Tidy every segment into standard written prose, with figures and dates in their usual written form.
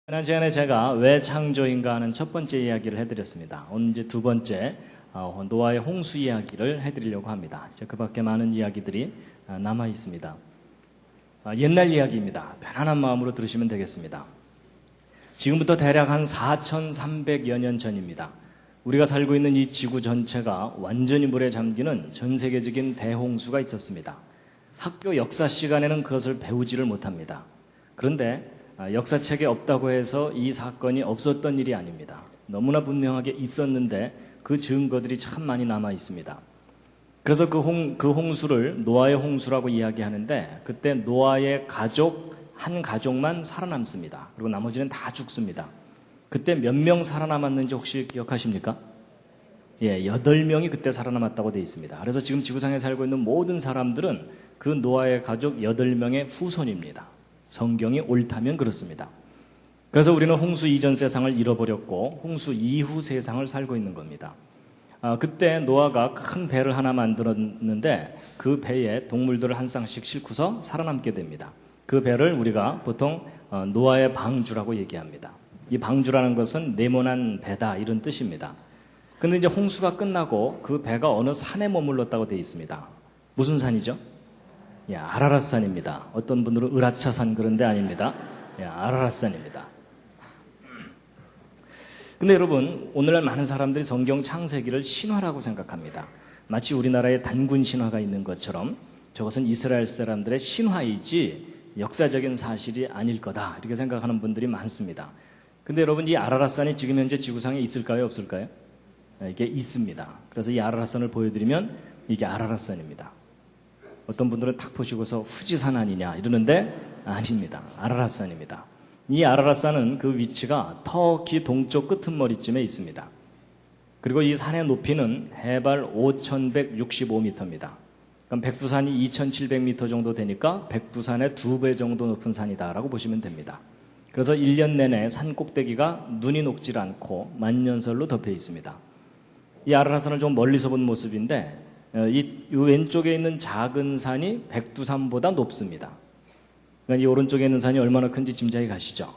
지난 시간에 제가 왜 창조인가 하는 첫 번째 이야기를 해드렸습니다. 오늘 이제 두 번째 노아의 홍수 이야기를 해드리려고 합니다. 이제 그 밖에 많은 이야기들이 남아 있습니다. 옛날 이야기입니다. 편안한 마음으로 들으시면 되겠습니다. 지금부터 대략 한 4,300여 년 전입니다. 우리가 살고 있는 이 지구 전체가 완전히 물에 잠기는 전 세계적인 대홍수가 있었습니다. 학교 역사 시간에는 그것을 배우지를 못합니다. 그런데 역사책에 없다고 해서 이 사건이 없었던 일이 아닙니다. 너무나 분명하게 있었는데 그 증거들이 참 많이 남아 있습니다. 그래서 그 홍수를 노아의 홍수라고 이야기하는데 그때 노아의 가족, 한 가족만 살아남습니다. 그리고 나머지는 다 죽습니다. 그때 몇 명 살아남았는지 혹시 기억하십니까? 8명이 그때 살아남았다고 되어 있습니다. 그래서 지금 지구상에 살고 있는 모든 사람들은 그 노아의 가족 8명의 후손입니다. 성경이 옳다면 그렇습니다. 그래서 우리는 홍수 이전 세상을 잃어버렸고 홍수 이후 세상을 살고 있는 겁니다. 그때 노아가 큰 배를 하나 만들었는데 그 배에 동물들을 한 쌍씩 싣고서 살아남게 됩니다. 그 배를 우리가 보통 노아의 방주라고 얘기합니다. 이 방주라는 것은 네모난 배다 이런 뜻입니다. 근데 이제 홍수가 끝나고 그 배가 어느 산에 머물렀다고 되어 있습니다. 무슨 산이죠? 아라랏산입니다. 어떤 분들은 으라차산 그런 데 아닙니다. 아라랏산입니다. 근데 여러분, 오늘날 많은 사람들이 성경 창세기를 신화라고 생각합니다. 마치 우리나라에 단군 신화가 있는 것처럼 저것은 이스라엘 사람들의 신화이지 역사적인 사실이 아닐 거다 이렇게 생각하는 분들이 많습니다. 근데 여러분, 이 아라랏산이 지금 현재 지구상에 있을까요? 없을까요? 이게 있습니다. 그래서 이 아라랏산을 보여드리면 이게 아라랏산입니다. 어떤 분들은 탁 보시고서 후지산 아니냐 이러는데 아닙니다. 아라랏산입니다. 이 아라랏산은 그 위치가 터키 동쪽 끄트머리쯤에 있습니다. 그리고 이 산의 높이는 해발 5,165m입니다. 그럼 백두산이 2,700m 정도 되니까 백두산의 2배 정도 높은 산이다라고 보시면 됩니다. 그래서 1년 내내 산 꼭대기가 눈이 녹질 않고 만년설로 덮여 있습니다. 이 아라랏산을 좀 멀리서 본 모습인데 이 왼쪽에 있는 작은 산이 백두산보다 높습니다. 그러니까 이 오른쪽에 있는 산이 얼마나 큰지 짐작이 가시죠?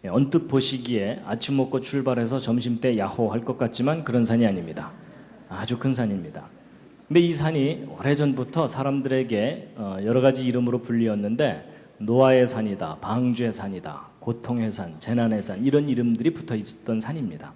언뜻 보시기에 아침 먹고 출발해서 점심때 야호 할 것 같지만 그런 산이 아닙니다. 아주 큰 산입니다. 근데 이 산이 오래전부터 사람들에게 여러 가지 이름으로 불리었는데 노아의 산이다, 방주의 산이다, 고통의 산, 재난의 산 이런 이름들이 붙어 있었던 산입니다.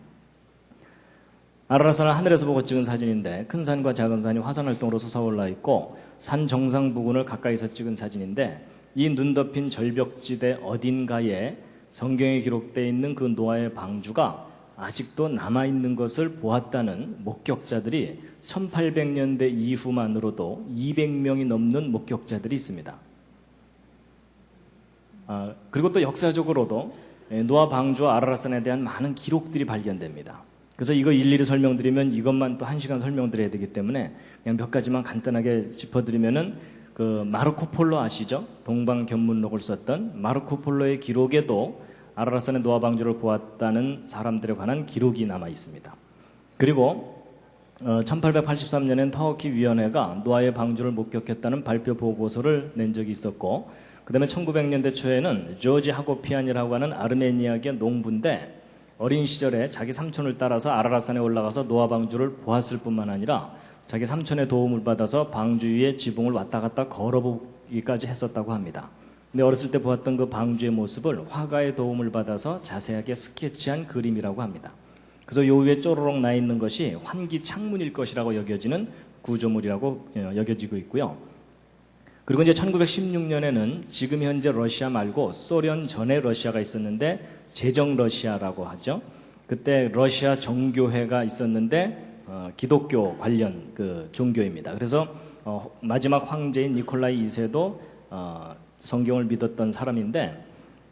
아라랏산을 하늘에서 보고 찍은 사진인데 큰 산과 작은 산이 화산활동으로 솟아올라 있고 산 정상 부근을 가까이서 찍은 사진인데 이 눈 덮인 절벽지대 어딘가에 성경에 기록되어 있는 그 노아의 방주가 아직도 남아있는 것을 보았다는 목격자들이 1800년대 이후만으로도 200명이 넘는 목격자들이 있습니다. 그리고 또 역사적으로도 노아 방주와 아라랏산에 대한 많은 기록들이 발견됩니다. 그래서 이거 일일이 설명드리면 이것만 또 1시간 설명드려야 되기 때문에 그냥 몇 가지만 간단하게 짚어드리면은 그 마르코 폴로 아시죠? 동방견문록을 썼던 마르코 폴로의 기록에도 아라랏산의 노아 방주를 보았다는 사람들에 관한 기록이 남아 있습니다. 그리고 1883년엔 터키 위원회가 노아의 방주를 목격했다는 발표 보고서를 낸 적이 있었고 그 다음에 1900년대 초에는 조지 하고피안이라고 하는 아르메니아계 농부인데 어린 시절에 자기 삼촌을 따라서 아라랏산에 올라가서 노아 방주를 보았을 뿐만 아니라 자기 삼촌의 도움을 받아서 방주 위에 지붕을 왔다 갔다 걸어보기까지 했었다고 합니다. 근데 어렸을 때 보았던 그 방주의 모습을 화가의 도움을 받아서 자세하게 스케치한 그림이라고 합니다. 그래서 요 위에 쪼로록 나 있는 것이 환기 창문일 것이라고 여겨지는 구조물이라고 여겨지고 있고요. 그리고 이제 1916년에는 지금 현재 러시아 말고 소련 전에 러시아가 있었는데 제정 러시아라고 하죠. 그때 러시아 정교회가 있었는데 기독교 관련 그 종교입니다. 그래서 마지막 황제인 니콜라이 2세도 성경을 믿었던 사람인데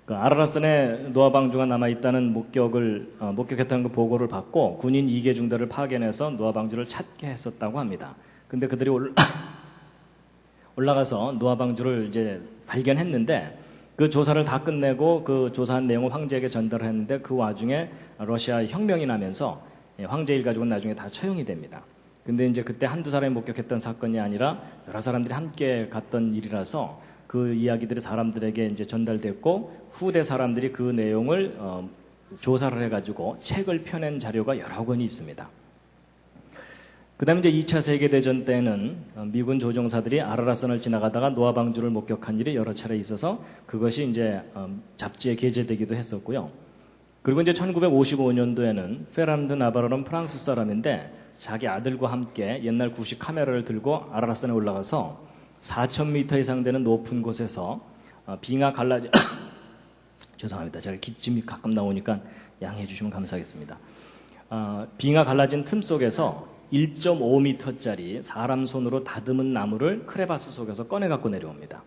그 아라랏산에 노아 방주가 남아 있다는 목격했다는 그 보고를 받고 군인 2개 중대를 파견해서 노아 방주를 찾게 했었다고 합니다. 근데 그들이 올라가서 노아 방주를 이제 발견했는데 그 조사를 다 끝내고 그 조사한 내용을 황제에게 전달했는데 그 와중에 러시아 혁명이 나면서 황제 일가족은 나중에 다 처형이 됩니다. 근데 이제 그때 한두 사람이 목격했던 사건이 아니라 여러 사람들이 함께 갔던 일이라서 그 이야기들이 사람들에게 이제 전달됐고 후대 사람들이 그 내용을 조사를 해가지고 책을 펴낸 자료가 여러 권이 있습니다. 그 다음에 이제 2차 세계대전 때는 미군 조종사들이 아라라산을 지나가다가 노아 방주를 목격한 일이 여러 차례 있어서 그것이 이제 잡지에 게재되기도 했었고요. 그리고 이제 1955년도에는 페란드 나바로는 프랑스 사람인데 자기 아들과 함께 옛날 구식 카메라를 들고 아라라산에 올라가서 4,000m 이상 되는 높은 곳에서 빙하 갈라진 죄송합니다. 제가 기침이 가끔 나오니까 양해해 주시면 감사하겠습니다. 빙하 갈라진 틈 속에서 1.5m짜리 사람 손으로 다듬은 나무를 크레바스 속에서 꺼내 갖고 내려옵니다.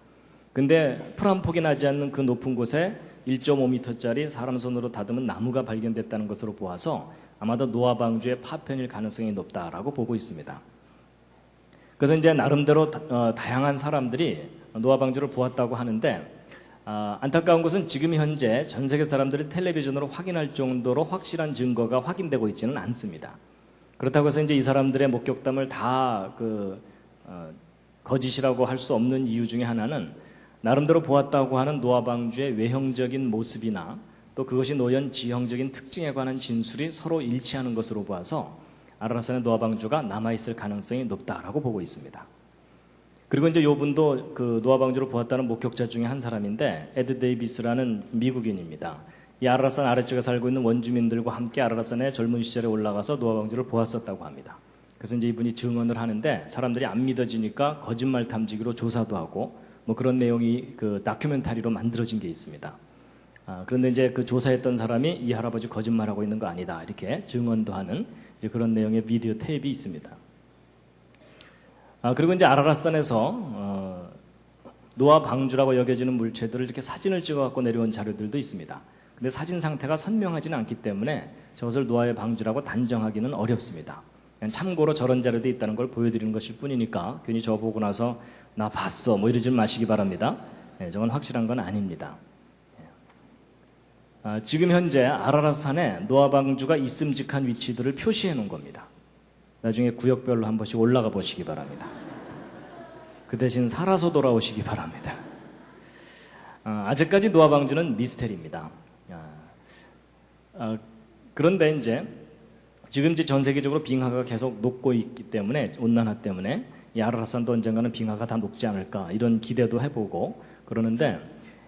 근데 풀 한 폭이 나지 않는 그 높은 곳에 1.5m짜리 사람 손으로 다듬은 나무가 발견됐다는 것으로 보아서 아마도 노아 방주의 파편일 가능성이 높다라고 보고 있습니다. 그래서 이제 나름대로 다양한 사람들이 노아 방주를 보았다고 하는데 안타까운 것은 지금 현재 전 세계 사람들이 텔레비전으로 확인할 정도로 확실한 증거가 확인되고 있지는 않습니다. 그렇다고 해서 이제 이 사람들의 목격담을 다 거짓이라고 할 수 없는 이유 중에 하나는 나름대로 보았다고 하는 노아 방주의 외형적인 모습이나 또 그것이 놓연 지형적인 특징에 관한 진술이 서로 일치하는 것으로 보아서 아라라산의 노아 방주가 남아있을 가능성이 높다라고 보고 있습니다. 그리고 이제 요분도 그 노아 방주를 보았다는 목격자 중에 한 사람인데 에드 데이비스라는 미국인입니다. 이 아라라산 아래쪽에 살고 있는 원주민들과 함께 아라라산에 젊은 시절에 올라가서 노아 방주를 보았었다고 합니다. 그래서 이제 이분이 증언을 하는데 사람들이 안 믿어지니까 거짓말 탐지기로 조사도 하고 뭐 그런 내용이 그 다큐멘터리로 만들어진 게 있습니다. 그런데 이제 그 조사했던 사람이 이 할아버지 거짓말하고 있는 거 아니다 이렇게 증언도 하는 이제 그런 내용의 비디오 테이프가 있습니다. 그리고 이제 아라라산에서 노아 방주라고 여겨지는 물체들을 이렇게 사진을 찍어 갖고 내려온 자료들도 있습니다. 근데 사진 상태가 선명하지는 않기 때문에 저것을 노아의 방주라고 단정하기는 어렵습니다. 그냥 참고로 저런 자료도 있다는 걸 보여드리는 것일 뿐이니까 괜히 저 보고 나서 나 봤어 뭐 이러지 마시기 바랍니다. 저건 확실한 건 아닙니다. 지금 현재 아라라산에 노아 방주가 있음직한 위치들을 표시해 놓은 겁니다. 나중에 구역별로 한 번씩 올라가 보시기 바랍니다. 그 대신 살아서 돌아오시기 바랍니다. 아직까지 노아 방주는 미스테리입니다. 그런데 이제 지금 이제 전 세계적으로 빙하가 계속 녹고 있기 때문에 온난화 때문에 이 아라라산도 언젠가는 빙하가 다 녹지 않을까 이런 기대도 해보고 그러는데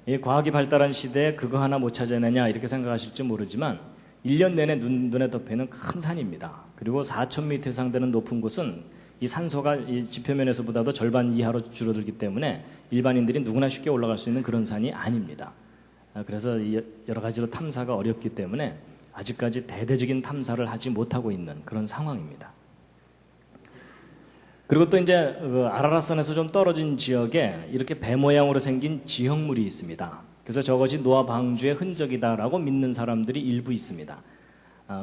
이 과학이 발달한 시대에 그거 하나 못 찾아내냐 이렇게 생각하실지 모르지만 1년 내내 눈에 덮여있는 큰 산입니다. 그리고 4,000m 이상 되는 높은 곳은 이 산소가 이 지표면에서보다도 절반 이하로 줄어들기 때문에 일반인들이 누구나 쉽게 올라갈 수 있는 그런 산이 아닙니다. 그래서 여러 가지로 탐사가 어렵기 때문에 아직까지 대대적인 탐사를 하지 못하고 있는 그런 상황입니다. 그리고 또 이제 아라라산에서 좀 떨어진 지역에 이렇게 배 모양으로 생긴 지형물이 있습니다. 그래서 저것이 노아 방주의 흔적이다라고 믿는 사람들이 일부 있습니다.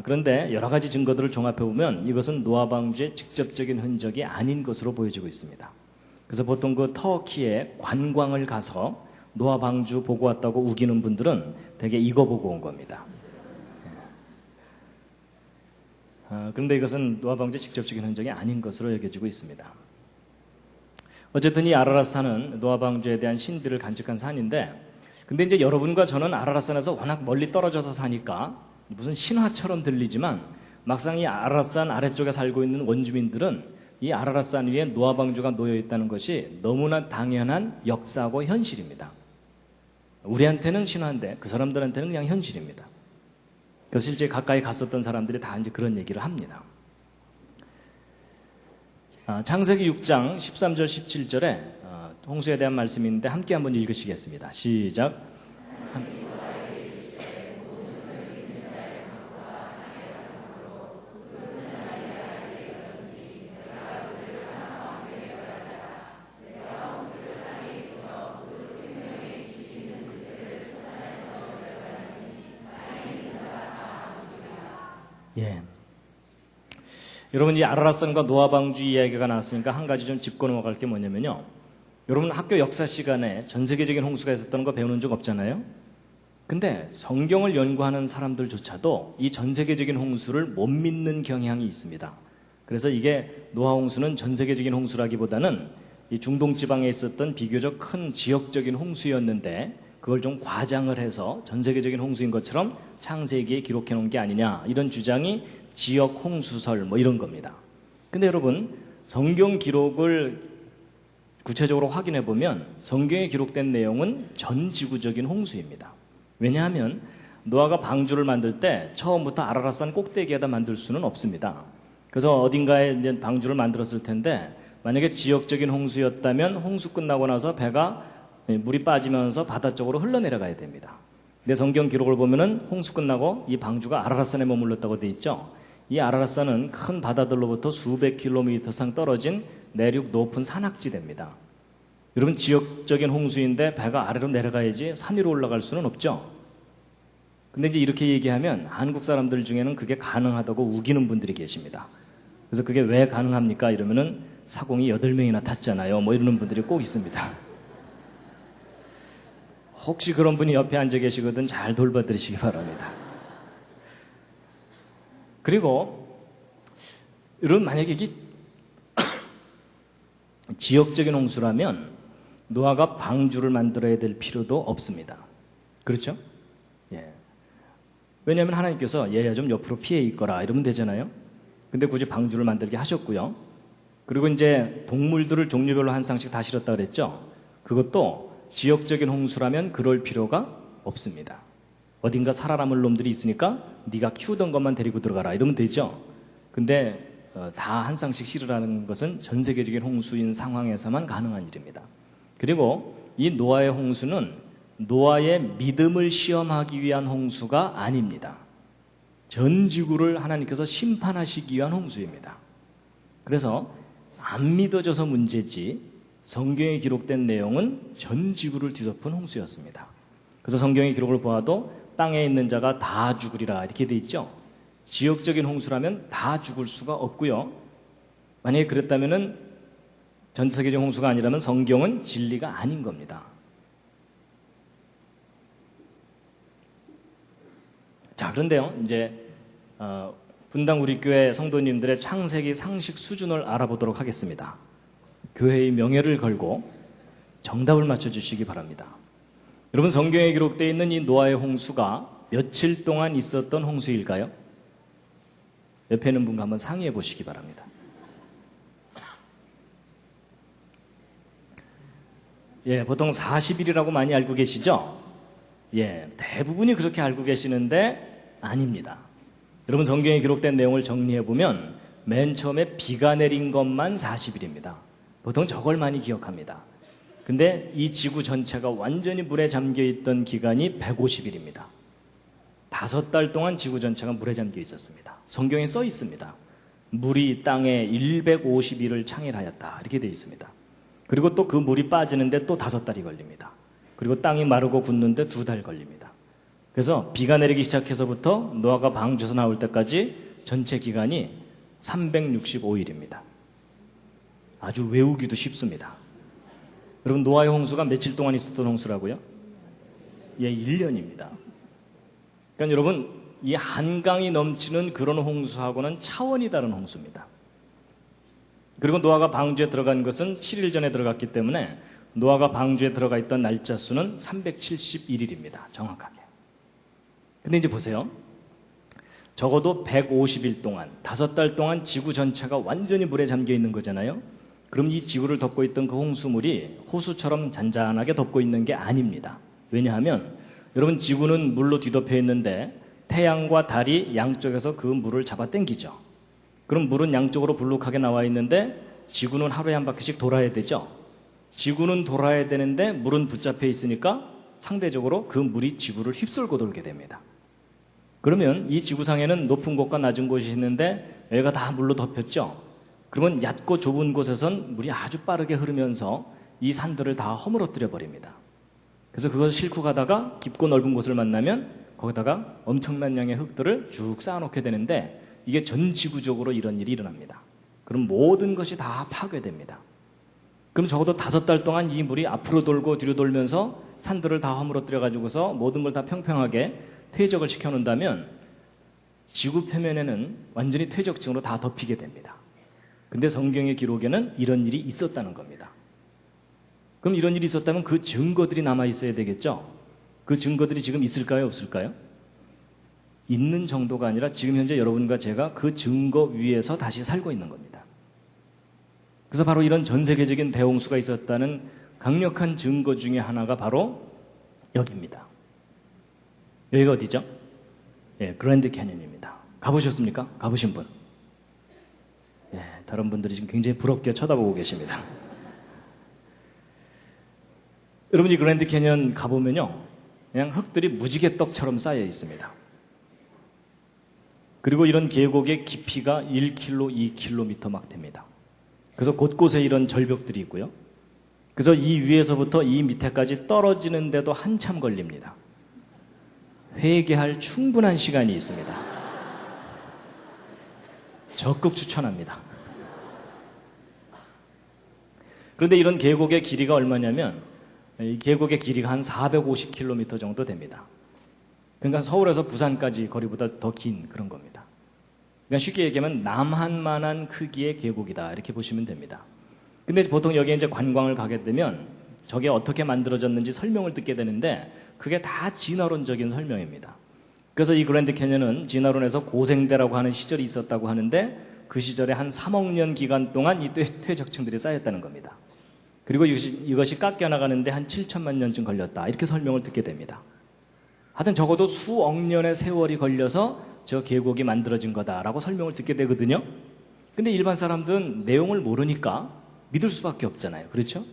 그런데 여러 가지 증거들을 종합해보면 이것은 노아 방주의 직접적인 흔적이 아닌 것으로 보여지고 있습니다. 그래서 보통 그 터키에 관광을 가서 노아 방주 보고 왔다고 우기는 분들은 대개 이거 보고 온 겁니다. 그런데 이것은 노아 방주의 직접적인 흔적이 아닌 것으로 여겨지고 있습니다. 어쨌든 이 아라라산은 노아 방주에 대한 신비를 간직한 산인데 근데 이제 여러분과 저는 아라라산에서 워낙 멀리 떨어져서 사니까 무슨 신화처럼 들리지만 막상 이 아라라산 아래쪽에 살고 있는 원주민들은 이 아라라산 위에 노아 방주가 놓여 있다는 것이 너무나 당연한 역사고 현실입니다. 우리한테는 신화인데 그 사람들한테는 그냥 현실입니다. 그래서 실제 가까이 갔었던 사람들이 다 이제 그런 얘기를 합니다. 창세기 6장 13절 17절에 홍수에 대한 말씀인데 함께 한번 읽으시겠습니다. 시작. 예. 여러분 이 아라라산과 노아 방주 이야기가 나왔으니까 한 가지 좀 짚고 넘어갈 게 뭐냐면요. 여러분 학교 역사 시간에 전 세계적인 홍수가 있었다는 거 배우는 적 없잖아요. 근데 성경을 연구하는 사람들조차도 이 전 세계적인 홍수를 못 믿는 경향이 있습니다. 그래서 이게 노아 홍수는 전 세계적인 홍수라기보다는 이 중동 지방에 있었던 비교적 큰 지역적인 홍수였는데 그걸 좀 과장을 해서 전 세계적인 홍수인 것처럼 창세기에 기록해 놓은 게 아니냐, 이런 주장이 지역 홍수설 뭐 이런 겁니다. 근데 여러분, 성경 기록을 구체적으로 확인해 보면 성경에 기록된 내용은 전 지구적인 홍수입니다. 왜냐하면 노아가 방주를 만들 때 처음부터 아라랏산 꼭대기에다 만들 수는 없습니다. 그래서 어딘가에 이제 방주를 만들었을 텐데, 만약에 지역적인 홍수였다면 홍수 끝나고 나서 배가 물이 빠지면서 바다 쪽으로 흘러내려가야 됩니다. 근데 성경 기록을 보면은 홍수 끝나고 이 방주가 아라랏산에 머물렀다고 돼 있죠. 이 아라랏산은 큰 바다들로부터 수백 킬로미터 상 떨어진 내륙 높은 산악지대입니다. 여러분, 지역적인 홍수인데 배가 아래로 내려가야지 산 위로 올라갈 수는 없죠. 근데 이제 이렇게 얘기하면 한국 사람들 중에는 그게 가능하다고 우기는 분들이 계십니다. 그래서 그게 왜 가능합니까? 이러면은 사공이 8명이나 탔잖아요. 뭐 이러는 분들이 꼭 있습니다. 혹시 그런 분이 옆에 앉아 계시거든 잘 돌봐드리시기 바랍니다. 그리고 여러분, 만약에 이게 지역적인 홍수라면 노아가 방주를 만들어야 될 필요도 없습니다. 그렇죠? 예. 왜냐하면 하나님께서 얘야 좀 옆으로 피해 있거라 이러면 되잖아요. 근데 굳이 방주를 만들게 하셨고요. 그리고 이제 동물들을 종류별로 한 쌍씩 다 실었다 그랬죠. 그것도 지역적인 홍수라면 그럴 필요가 없습니다. 어딘가 살아남을 놈들이 있으니까 네가 키우던 것만 데리고 들어가라 이러면 되죠. 근데 다 한 쌍씩 실으라는 것은 전 세계적인 홍수인 상황에서만 가능한 일입니다. 그리고 이 노아의 홍수는 노아의 믿음을 시험하기 위한 홍수가 아닙니다. 전 지구를 하나님께서 심판하시기 위한 홍수입니다. 그래서 안 믿어져서 문제지 성경에 기록된 내용은 전 지구를 뒤덮은 홍수였습니다. 그래서 성경의 기록을 보아도 땅에 있는 자가 다 죽으리라 이렇게 돼 있죠. 지역적인 홍수라면 다 죽을 수가 없고요. 만약에 그랬다면은 전 세계적 홍수가 아니라면 성경은 진리가 아닌 겁니다. 자, 그런데요, 이제 분당 우리 교회 성도님들의 창세기 상식 수준을 알아보도록 하겠습니다. 교회의 명예를 걸고 정답을 맞춰주시기 바랍니다. 여러분, 성경에 기록되어 있는 이 노아의 홍수가 며칠 동안 있었던 홍수일까요? 옆에 있는 분과 한번 상의해 보시기 바랍니다. 예, 보통 40일이라고 많이 알고 계시죠? 예, 대부분이 그렇게 알고 계시는데 아닙니다. 여러분, 성경에 기록된 내용을 정리해 보면 맨 처음에 비가 내린 것만 40일입니다. 보통 저걸 많이 기억합니다. 근데 이 지구 전체가 완전히 물에 잠겨 있던 기간이 150일입니다. 5달 동안 지구 전체가 물에 잠겨 있었습니다. 성경에 써 있습니다. 물이 땅에 150일을 창일하였다 이렇게 되어 있습니다. 그리고 또 그 물이 빠지는데 또 5달이 걸립니다. 그리고 땅이 마르고 굳는데 2달 걸립니다. 그래서 비가 내리기 시작해서부터 노아가 방주에서 나올 때까지 전체 기간이 365일입니다. 아주 외우기도 쉽습니다. 여러분, 노아의 홍수가 며칠 동안 있었던 홍수라고요? 예, 1년입니다. 그러니까 여러분, 이 한강이 넘치는 그런 홍수하고는 차원이 다른 홍수입니다. 그리고 노아가 방주에 들어간 것은 7일 전에 들어갔기 때문에 노아가 방주에 들어가 있던 날짜 수는 371일입니다. 정확하게. 근데 이제 보세요. 적어도 150일 동안, 5달 동안 지구 전체가 완전히 물에 잠겨 있는 거잖아요. 그럼 이 지구를 덮고 있던 그 홍수물이 호수처럼 잔잔하게 덮고 있는 게 아닙니다. 왜냐하면 여러분, 지구는 물로 뒤덮여 있는데 태양과 달이 양쪽에서 그 물을 잡아 당기죠. 그럼 물은 양쪽으로 불룩하게 나와 있는데 지구는 하루에 한 바퀴씩 돌아야 되죠. 지구는 돌아야 되는데 물은 붙잡혀 있으니까 상대적으로 그 물이 지구를 휩쓸고 돌게 됩니다. 그러면 이 지구상에는 높은 곳과 낮은 곳이 있는데 여기가 다 물로 덮였죠. 그러면 얕고 좁은 곳에선 물이 아주 빠르게 흐르면서 이 산들을 다 허물어뜨려 버립니다. 그래서 그걸 싣고 가다가 깊고 넓은 곳을 만나면 거기다가 엄청난 양의 흙들을 쭉 쌓아놓게 되는데 이게 전 지구적으로 이런 일이 일어납니다. 그럼 모든 것이 다 파괴됩니다. 그럼 적어도 5달 동안 이 물이 앞으로 돌고 뒤로 돌면서 산들을 다 허물어뜨려 가지고서 모든 걸 다 평평하게 퇴적을 시켜놓는다면 지구 표면에는 완전히 퇴적층으로 다 덮이게 됩니다. 근데 성경의 기록에는 이런 일이 있었다는 겁니다. 그럼 이런 일이 있었다면 그 증거들이 남아 있어야 되겠죠? 그 증거들이 지금 있을까요? 없을까요? 있는 정도가 아니라 지금 현재 여러분과 제가 그 증거 위에서 다시 살고 있는 겁니다. 그래서 바로 이런 전 세계적인 대홍수가 있었다는 강력한 증거 중에 하나가 바로 여기입니다. 여기가 어디죠? 예, 그랜드 캐년입니다. 가보셨습니까? 가보신 분? 예, 다른 분들이 지금 굉장히 부럽게 쳐다보고 계십니다. 여러분이 그랜드 캐년 가보면요, 그냥 흙들이 무지개떡처럼 쌓여 있습니다. 그리고 이런 계곡의 깊이가 1km, 2km 막 됩니다. 그래서 곳곳에 이런 절벽들이 있고요. 그래서 이 위에서부터 이 밑에까지 떨어지는데도 한참 걸립니다. 회개할 충분한 시간이 있습니다. 적극 추천합니다. 그런데 이런 계곡의 길이가 얼마냐면 이 계곡의 길이가 한 450km 정도 됩니다. 그러니까 서울에서 부산까지 거리보다 더 긴 그런 겁니다. 그러니까 쉽게 얘기하면 남한만한 크기의 계곡이다 이렇게 보시면 됩니다. 근데 보통 여기에 이제 관광을 가게 되면 저게 어떻게 만들어졌는지 설명을 듣게 되는데 그게 다 진화론적인 설명입니다. 그래서 이 그랜드 캐년은 진화론에서 고생대라고 하는 시절이 있었다고 하는데 그 시절에 한 3억 년 기간 동안 이 퇴적층들이 쌓였다는 겁니다. 그리고 이것이 깎여나가는데 한 7천만 년쯤 걸렸다 이렇게 설명을 듣게 됩니다. 하여튼 적어도 수억 년의 세월이 걸려서 저 계곡이 만들어진 거다라고 설명을 듣게 되거든요. 근데 일반 사람들은 내용을 모르니까 믿을 수밖에 없잖아요. 그렇죠?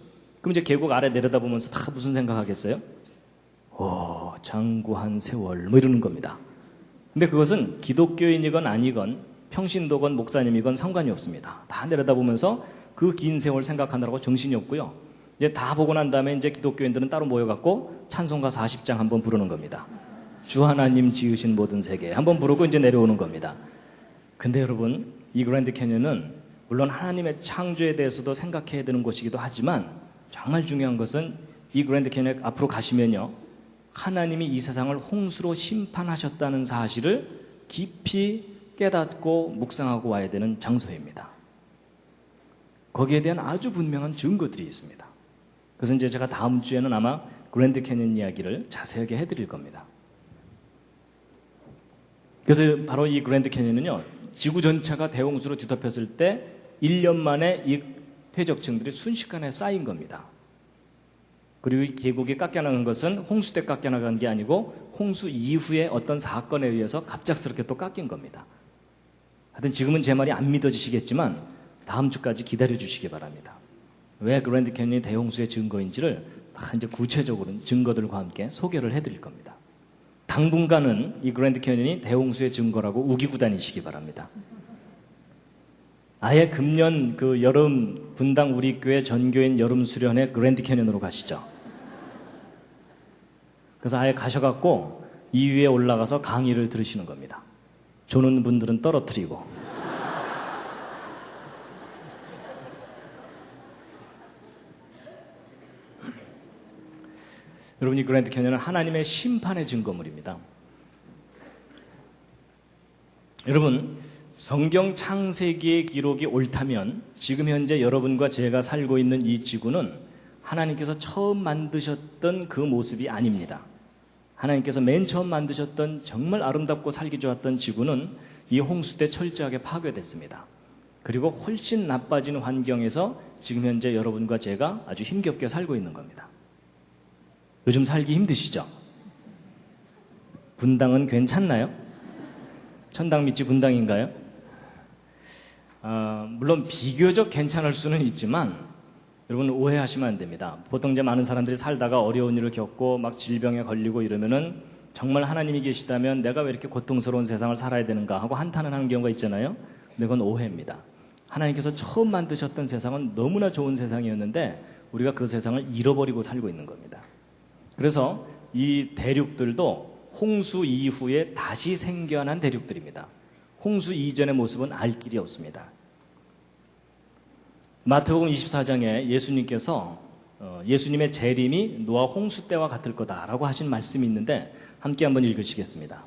그럼 이제 계곡 아래 내려다보면서 다 무슨 생각하겠어요? 장구한 세월 뭐 이러는 겁니다. 근데 그것은 기독교인이건 아니건 평신도건 목사님이건 상관이 없습니다. 다 내려다보면서 그 긴 세월 생각하느라고 정신이 없고요. 이제 다 보고 난 다음에 이제 기독교인들은 따로 모여갖고 찬송가 40장 한번 부르는 겁니다. 주 하나님 지으신 모든 세계 한번 부르고 이제 내려오는 겁니다. 근데 여러분, 이 그랜드 캐년은 물론 하나님의 창조에 대해서도 생각해야 되는 곳이기도 하지만 정말 중요한 것은 이 그랜드 캐년 앞으로 가시면요, 하나님이 이 세상을 홍수로 심판하셨다는 사실을 깊이 깨닫고 묵상하고 와야 되는 장소입니다. 거기에 대한 아주 분명한 증거들이 있습니다. 그래서 이제 제가 다음 주에는 아마 그랜드 캐년 이야기를 자세하게 해드릴 겁니다. 그래서 바로 이 그랜드 캐년은요, 지구 전체가 대홍수로 뒤덮였을 때 1년 만에 이 퇴적층들이 순식간에 쌓인 겁니다. 그리고 이 계곡이 깎여나간 것은 홍수 때 깎여나간 게 아니고 홍수 이후에 어떤 사건에 의해서 갑작스럽게 또 깎인 겁니다. 하여튼 지금은 제 말이 안 믿어지시겠지만 다음 주까지 기다려 주시기 바랍니다. 왜 그랜드 캐년이 대홍수의 증거인지를 이제 구체적으로 증거들과 함께 소개를 해드릴 겁니다. 당분간은 이 그랜드 캐년이 대홍수의 증거라고 우기고 다니시기 바랍니다. 아예 금년 그 여름 분당 우리 교회 전교인 여름 수련회 그랜드 캐년으로 가시죠. 그래서 아예 가셔갖고 이 위에 올라가서 강의를 들으시는 겁니다. 조는 분들은 떨어뜨리고. 여러분, 이 그랜드 캐년은 하나님의 심판의 증거물입니다. 여러분, 성경 창세기의 기록이 옳다면 지금 현재 여러분과 제가 살고 있는 이 지구는 하나님께서 처음 만드셨던 그 모습이 아닙니다. 하나님께서 맨 처음 만드셨던 정말 아름답고 살기 좋았던 지구는 이 홍수 때 철저하게 파괴됐습니다. 그리고 훨씬 나빠진 환경에서 지금 현재 여러분과 제가 아주 힘겹게 살고 있는 겁니다. 요즘 살기 힘드시죠? 분당은 괜찮나요? 천당 밑이 분당인가요? 물론 비교적 괜찮을 수는 있지만 여러분 오해하시면 안 됩니다. 보통 이제 많은 사람들이 살다가 어려운 일을 겪고 막 질병에 걸리고 이러면은 정말 하나님이 계시다면 내가 왜 이렇게 고통스러운 세상을 살아야 되는가 하고 한탄을 하는 경우가 있잖아요. 근데 그건 오해입니다. 하나님께서 처음 만드셨던 세상은 너무나 좋은 세상이었는데 우리가 그 세상을 잃어버리고 살고 있는 겁니다. 그래서 이 대륙들도 홍수 이후에 다시 생겨난 대륙들입니다. 홍수 이전의 모습은 알 길이 없습니다. 마태복음 24장에 예수님께서 예수님의 재림이 노아 홍수 때와 같을 거다라고 하신 말씀이 있는데 함께 한번 읽으시겠습니다.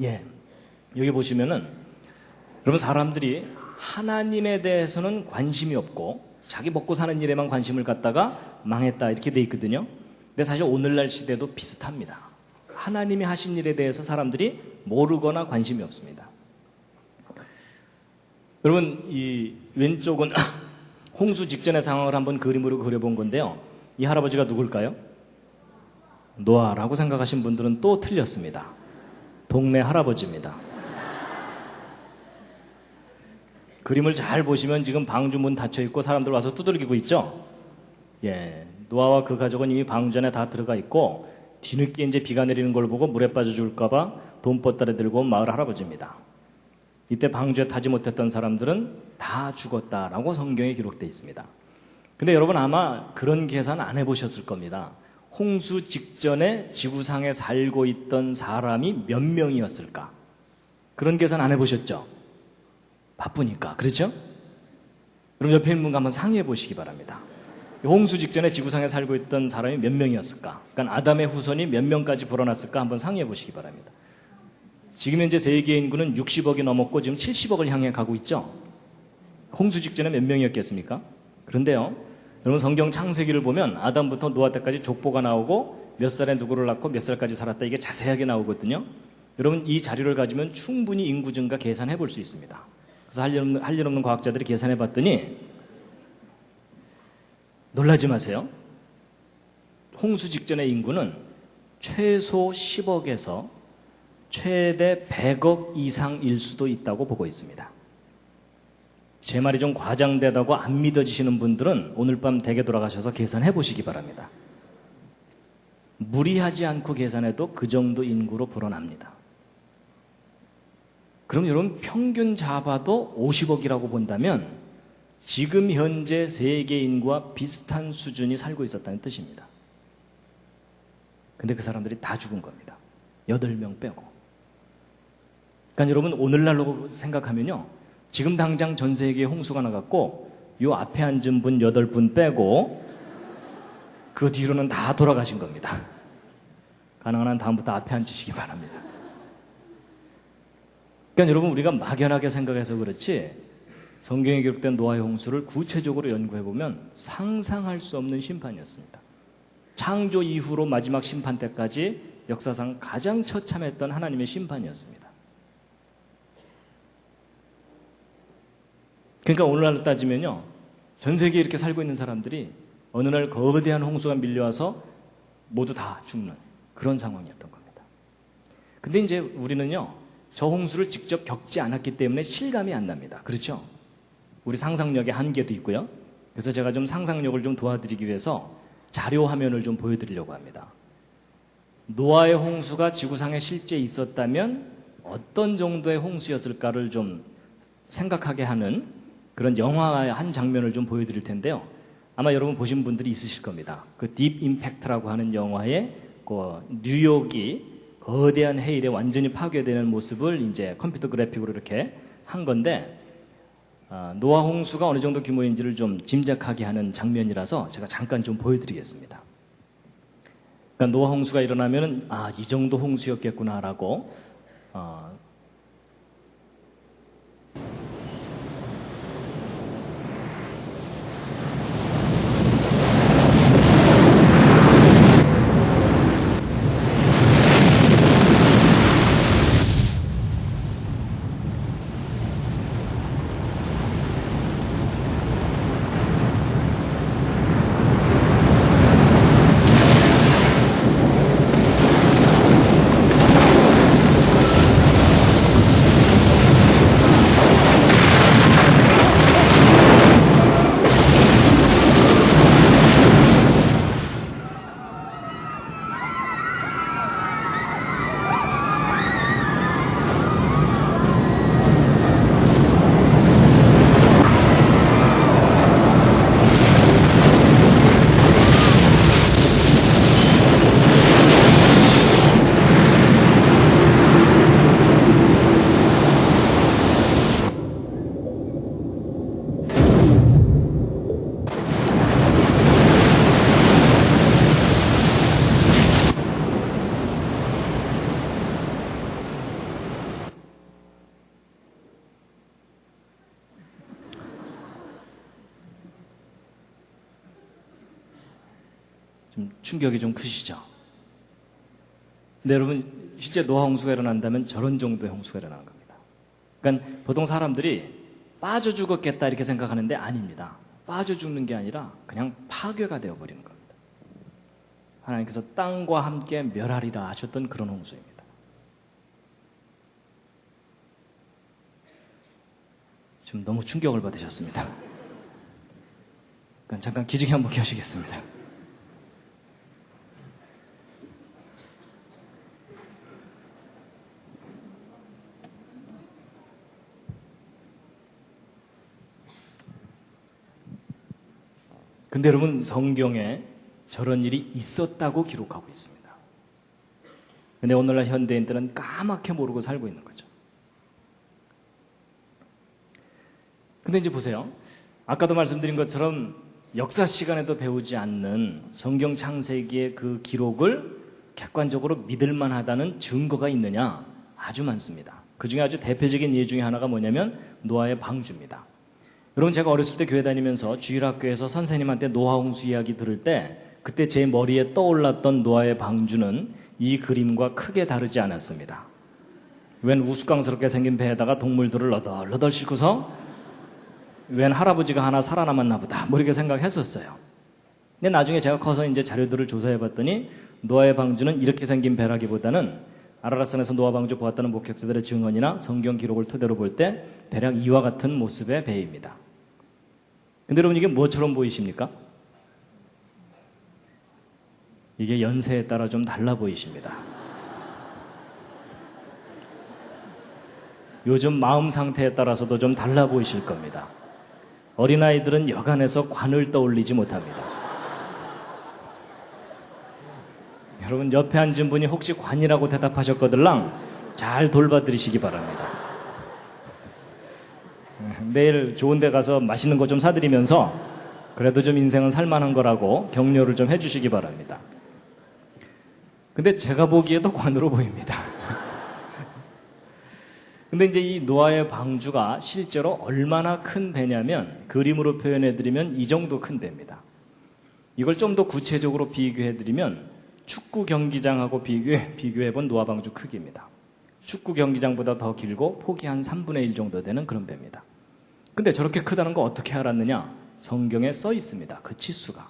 예, 여기 보시면은 여러분 사람들이 하나님에 대해서는 관심이 없고 자기 먹고 사는 일에만 관심을 갖다가 망했다 이렇게 돼 있거든요. 근데 사실 오늘날 시대도 비슷합니다. 하나님이 하신 일에 대해서 사람들이 모르거나 관심이 없습니다. 여러분 이 왼쪽은 홍수 직전의 상황을 한번 그림으로 그려본 건데요. 이 할아버지가 누굴까요? 노아라고 생각하신 분들은 또 틀렸습니다. 동네 할아버지입니다. 그림을 잘 보시면 지금 방주 문 닫혀 있고 사람들 와서 두들기고 있죠? 예. 노아와 그 가족은 이미 방주 안에 다 들어가 있고 뒤늦게 이제 비가 내리는 걸 보고 물에 빠져 죽을까봐 돈보따리 들고 온 마을 할아버지입니다. 이때 방주에 타지 못했던 사람들은 다 죽었다라고 성경에 기록되어 있습니다. 근데 여러분 아마 그런 계산 안 해보셨을 겁니다. 홍수 직전에 지구상에 살고 있던 사람이 몇 명이었을까? 그런 계산 안 해보셨죠? 바쁘니까. 그렇죠? 그럼 옆에 있는 분과 한번 상의해 보시기 바랍니다. 홍수 직전에 지구상에 살고 있던 사람이 몇 명이었을까? 그러니까 아담의 후손이 몇 명까지 불어났을까? 한번 상의해 보시기 바랍니다. 지금 현재 세계 인구는 60억이 넘었고 지금 70억을 향해 가고 있죠? 홍수 직전에 몇 명이었겠습니까? 그런데요, 여러분 성경 창세기를 보면 아담부터 노아 때까지 족보가 나오고 몇 살에 누구를 낳고 몇 살까지 살았다 이게 자세하게 나오거든요. 여러분 이 자료를 가지면 충분히 인구 증가 계산해 볼 수 있습니다. 그래서 할 일 없는 과학자들이 계산해 봤더니 놀라지 마세요. 홍수 직전의 인구는 최소 10억에서 최대 100억 이상일 수도 있다고 보고 있습니다. 제 말이 좀 과장되다고 안 믿어지시는 분들은 오늘 밤 댁에 돌아가셔서 계산해 보시기 바랍니다. 무리하지 않고 계산해도 그 정도 인구로 불어납니다. 그럼 여러분 평균 잡아도 50억이라고 본다면 지금 현재 세계 인구와 비슷한 수준이 살고 있었다는 뜻입니다. 근데 그 사람들이 다 죽은 겁니다. 8명 빼고. 그러니까 여러분 오늘날로 생각하면요, 지금 당장 전 세계에 홍수가 나갔고 요 앞에 앉은 분 8분 빼고 그 뒤로는 다 돌아가신 겁니다. 가능한 한 다음부터 앞에 앉으시기 바랍니다. 그러니까 여러분 우리가 막연하게 생각해서 그렇지 성경에 기록된 노아의 홍수를 구체적으로 연구해보면 상상할 수 없는 심판이었습니다. 창조 이후로 마지막 심판 때까지 역사상 가장 처참했던 하나님의 심판이었습니다. 그러니까 오늘날로 따지면요, 전 세계에 이렇게 살고 있는 사람들이 어느 날 거대한 홍수가 밀려와서 모두 다 죽는 그런 상황이었던 겁니다. 근데 이제 우리는요, 저 홍수를 직접 겪지 않았기 때문에 실감이 안 납니다. 그렇죠? 우리 상상력의 한계도 있고요. 그래서 제가 좀 상상력을 좀 도와드리기 위해서 자료 화면을 좀 보여드리려고 합니다. 노아의 홍수가 지구상에 실제 있었다면 어떤 정도의 홍수였을까를 좀 생각하게 하는 그런 영화의 한 장면을 좀 보여드릴 텐데요. 아마 여러분 보신 분들이 있으실 겁니다. 그 딥 임팩트라고 하는 영화에 그 뉴욕이 거대한 해일에 완전히 파괴되는 모습을 이제 컴퓨터 그래픽으로 이렇게 한 건데, 노아 홍수가 어느 정도 규모인지를 좀 짐작하게 하는 장면이라서 제가 잠깐 좀 보여드리겠습니다. 그러니까 노아 홍수가 일어나면은 이 정도 홍수였겠구나라고 좀 충격이 좀 크시죠? 근데 여러분, 실제 노아 홍수가 일어난다면 저런 정도의 홍수가 일어나는 겁니다. 그러니까 보통 사람들이 빠져 죽었겠다 이렇게 생각하는데 아닙니다. 빠져 죽는 게 아니라 그냥 파괴가 되어버리는 겁니다. 하나님께서 땅과 함께 멸하리라 하셨던 그런 홍수입니다. 좀 너무 충격을 받으셨습니다. 그러니까 잠깐 기지개 한번 켜시겠습니다. 근데 여러분, 성경에 저런 일이 있었다고 기록하고 있습니다. 근데 오늘날 현대인들은 까맣게 모르고 살고 있는 거죠. 근데 이제 보세요. 아까도 말씀드린 것처럼 역사 시간에도 배우지 않는 성경 창세기의 그 기록을 객관적으로 믿을만 하다는 증거가 있느냐? 아주 많습니다. 그 중에 아주 대표적인 예 중에 하나가 뭐냐면 노아의 방주입니다. 여러분, 제가 어렸을 때 교회 다니면서 주일학교에서 선생님한테 노아 홍수 이야기 들을 때 그때 제 머리에 떠올랐던 노아의 방주는 이 그림과 크게 다르지 않았습니다. 웬 우스꽝스럽게 생긴 배에다가 동물들을 너덜너덜 싣고서 웬 할아버지가 하나 살아남았나 보다 뭐 이렇게 생각했었어요. 근데 나중에 제가 커서 이제 자료들을 조사해 봤더니 노아의 방주는 이렇게 생긴 배라기보다는 아라랏산에서 노아 방주 보았다는 목격자들의 증언이나 성경 기록을 토대로 볼 때 대략 이와 같은 모습의 배입니다. 근데 여러분, 이게 뭐처럼 보이십니까? 이게 연세에 따라 좀 달라 보이십니다. 요즘 마음 상태에 따라서도 좀 달라 보이실 겁니다. 어린아이들은 여간해서 관을 떠올리지 못합니다. 여러분, 옆에 앉은 분이 혹시 관이라고 대답하셨거들랑 잘 돌봐드리시기 바랍니다. 내일 좋은 데 가서 맛있는 거 좀 사드리면서 그래도 좀 인생은 살만한 거라고 격려를 좀 해주시기 바랍니다. 근데 제가 보기에도 관으로 보입니다. 근데 이제 이 노아의 방주가 실제로 얼마나 큰 배냐면 그림으로 표현해드리면 이 정도 큰 배입니다. 이걸 좀 더 구체적으로 비교해드리면 축구 경기장하고 비교해본 노아 방주 크기입니다. 축구 경기장보다 더 길고 폭이 한 3분의 1 정도 되는 그런 배입니다. 근데 저렇게 크다는 거 어떻게 알았느냐? 성경에 써 있습니다. 그 치수가.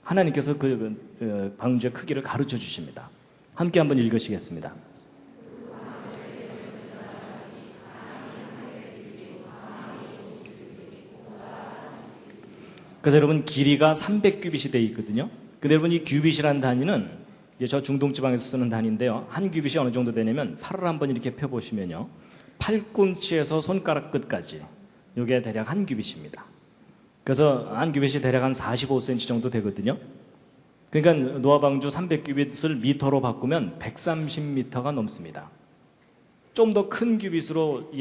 하나님께서 그 방주의 크기를 가르쳐 주십니다. 함께 한번 읽으시겠습니다. 그래서 여러분, 길이가 300규빗이 되어 있거든요. 근데 여러분, 이 규빗이라는 단위는 이제 저 중동지방에서 쓰는 단위인데요. 한 규빗이 어느 정도 되냐면 팔을 한번 이렇게 펴보시면요. 팔꿈치에서 손가락 끝까지 이게 대략 한 규빗입니다. 그래서 한 규빗이 대략 한 45cm 정도 되거든요. 그러니까 노아 방주 300규빗을 미터로 바꾸면 130m가 넘습니다. 좀 더 큰 규빗으로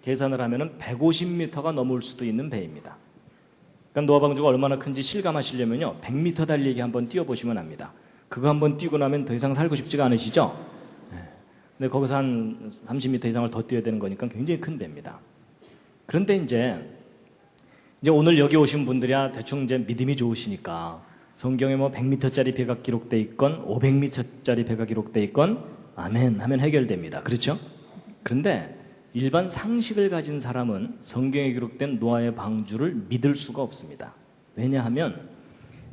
계산을 하면 150m가 넘을 수도 있는 배입니다. 그러니까 노아 방주가 얼마나 큰지 실감하시려면요, 100m 달리기 한번 뛰어보시면 압니다. 그거 한번 뛰고 나면 더 이상 살고 싶지가 않으시죠? 근데 거기서 한 30m 이상을 더 뛰어야 되는 거니까 굉장히 큰 배입니다. 그런데 이제 오늘 여기 오신 분들이야 대충 이제 믿음이 좋으시니까 성경에 뭐 100m짜리 배가 기록돼 있건 500m짜리 배가 기록돼 있건 아멘 하면 해결됩니다. 그렇죠? 그런데 일반 상식을 가진 사람은 성경에 기록된 노아의 방주를 믿을 수가 없습니다. 왜냐하면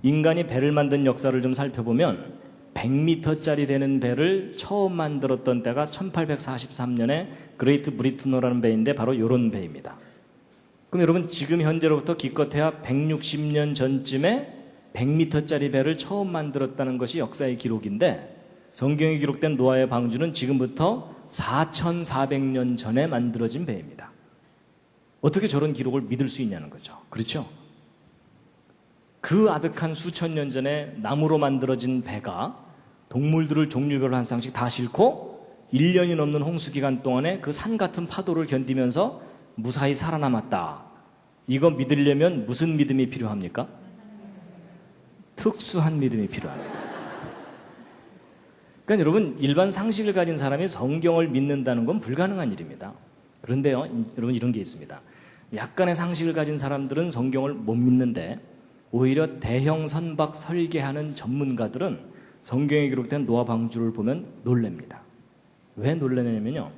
인간이 배를 만든 역사를 좀 살펴보면 100m짜리 되는 배를 처음 만들었던 때가 1843년에 그레이트 브리트노라는 배인데 바로 이런 배입니다. 그럼 여러분, 지금 현재로부터 기껏해야 160년 전쯤에 100m짜리 배를 처음 만들었다는 것이 역사의 기록인데 성경에 기록된 노아의 방주는 지금부터 4400년 전에 만들어진 배입니다. 어떻게 저런 기록을 믿을 수 있냐는 거죠. 그렇죠? 그 아득한 수천 년 전에 나무로 만들어진 배가 동물들을 종류별로 한 쌍씩 다 싣고 1년이 넘는 홍수 기간 동안에 그 산 같은 파도를 견디면서 무사히 살아남았다. 이거 믿으려면 무슨 믿음이 필요합니까? 특수한 믿음이 필요합니다. 그러니까 여러분, 일반 상식을 가진 사람이 성경을 믿는다는 건 불가능한 일입니다. 그런데요, 여러분, 이런 게 있습니다. 약간의 상식을 가진 사람들은 성경을 못 믿는데 오히려 대형 선박 설계하는 전문가들은 성경에 기록된 노아 방주를 보면 놀랍니다. 왜 놀라냐면요.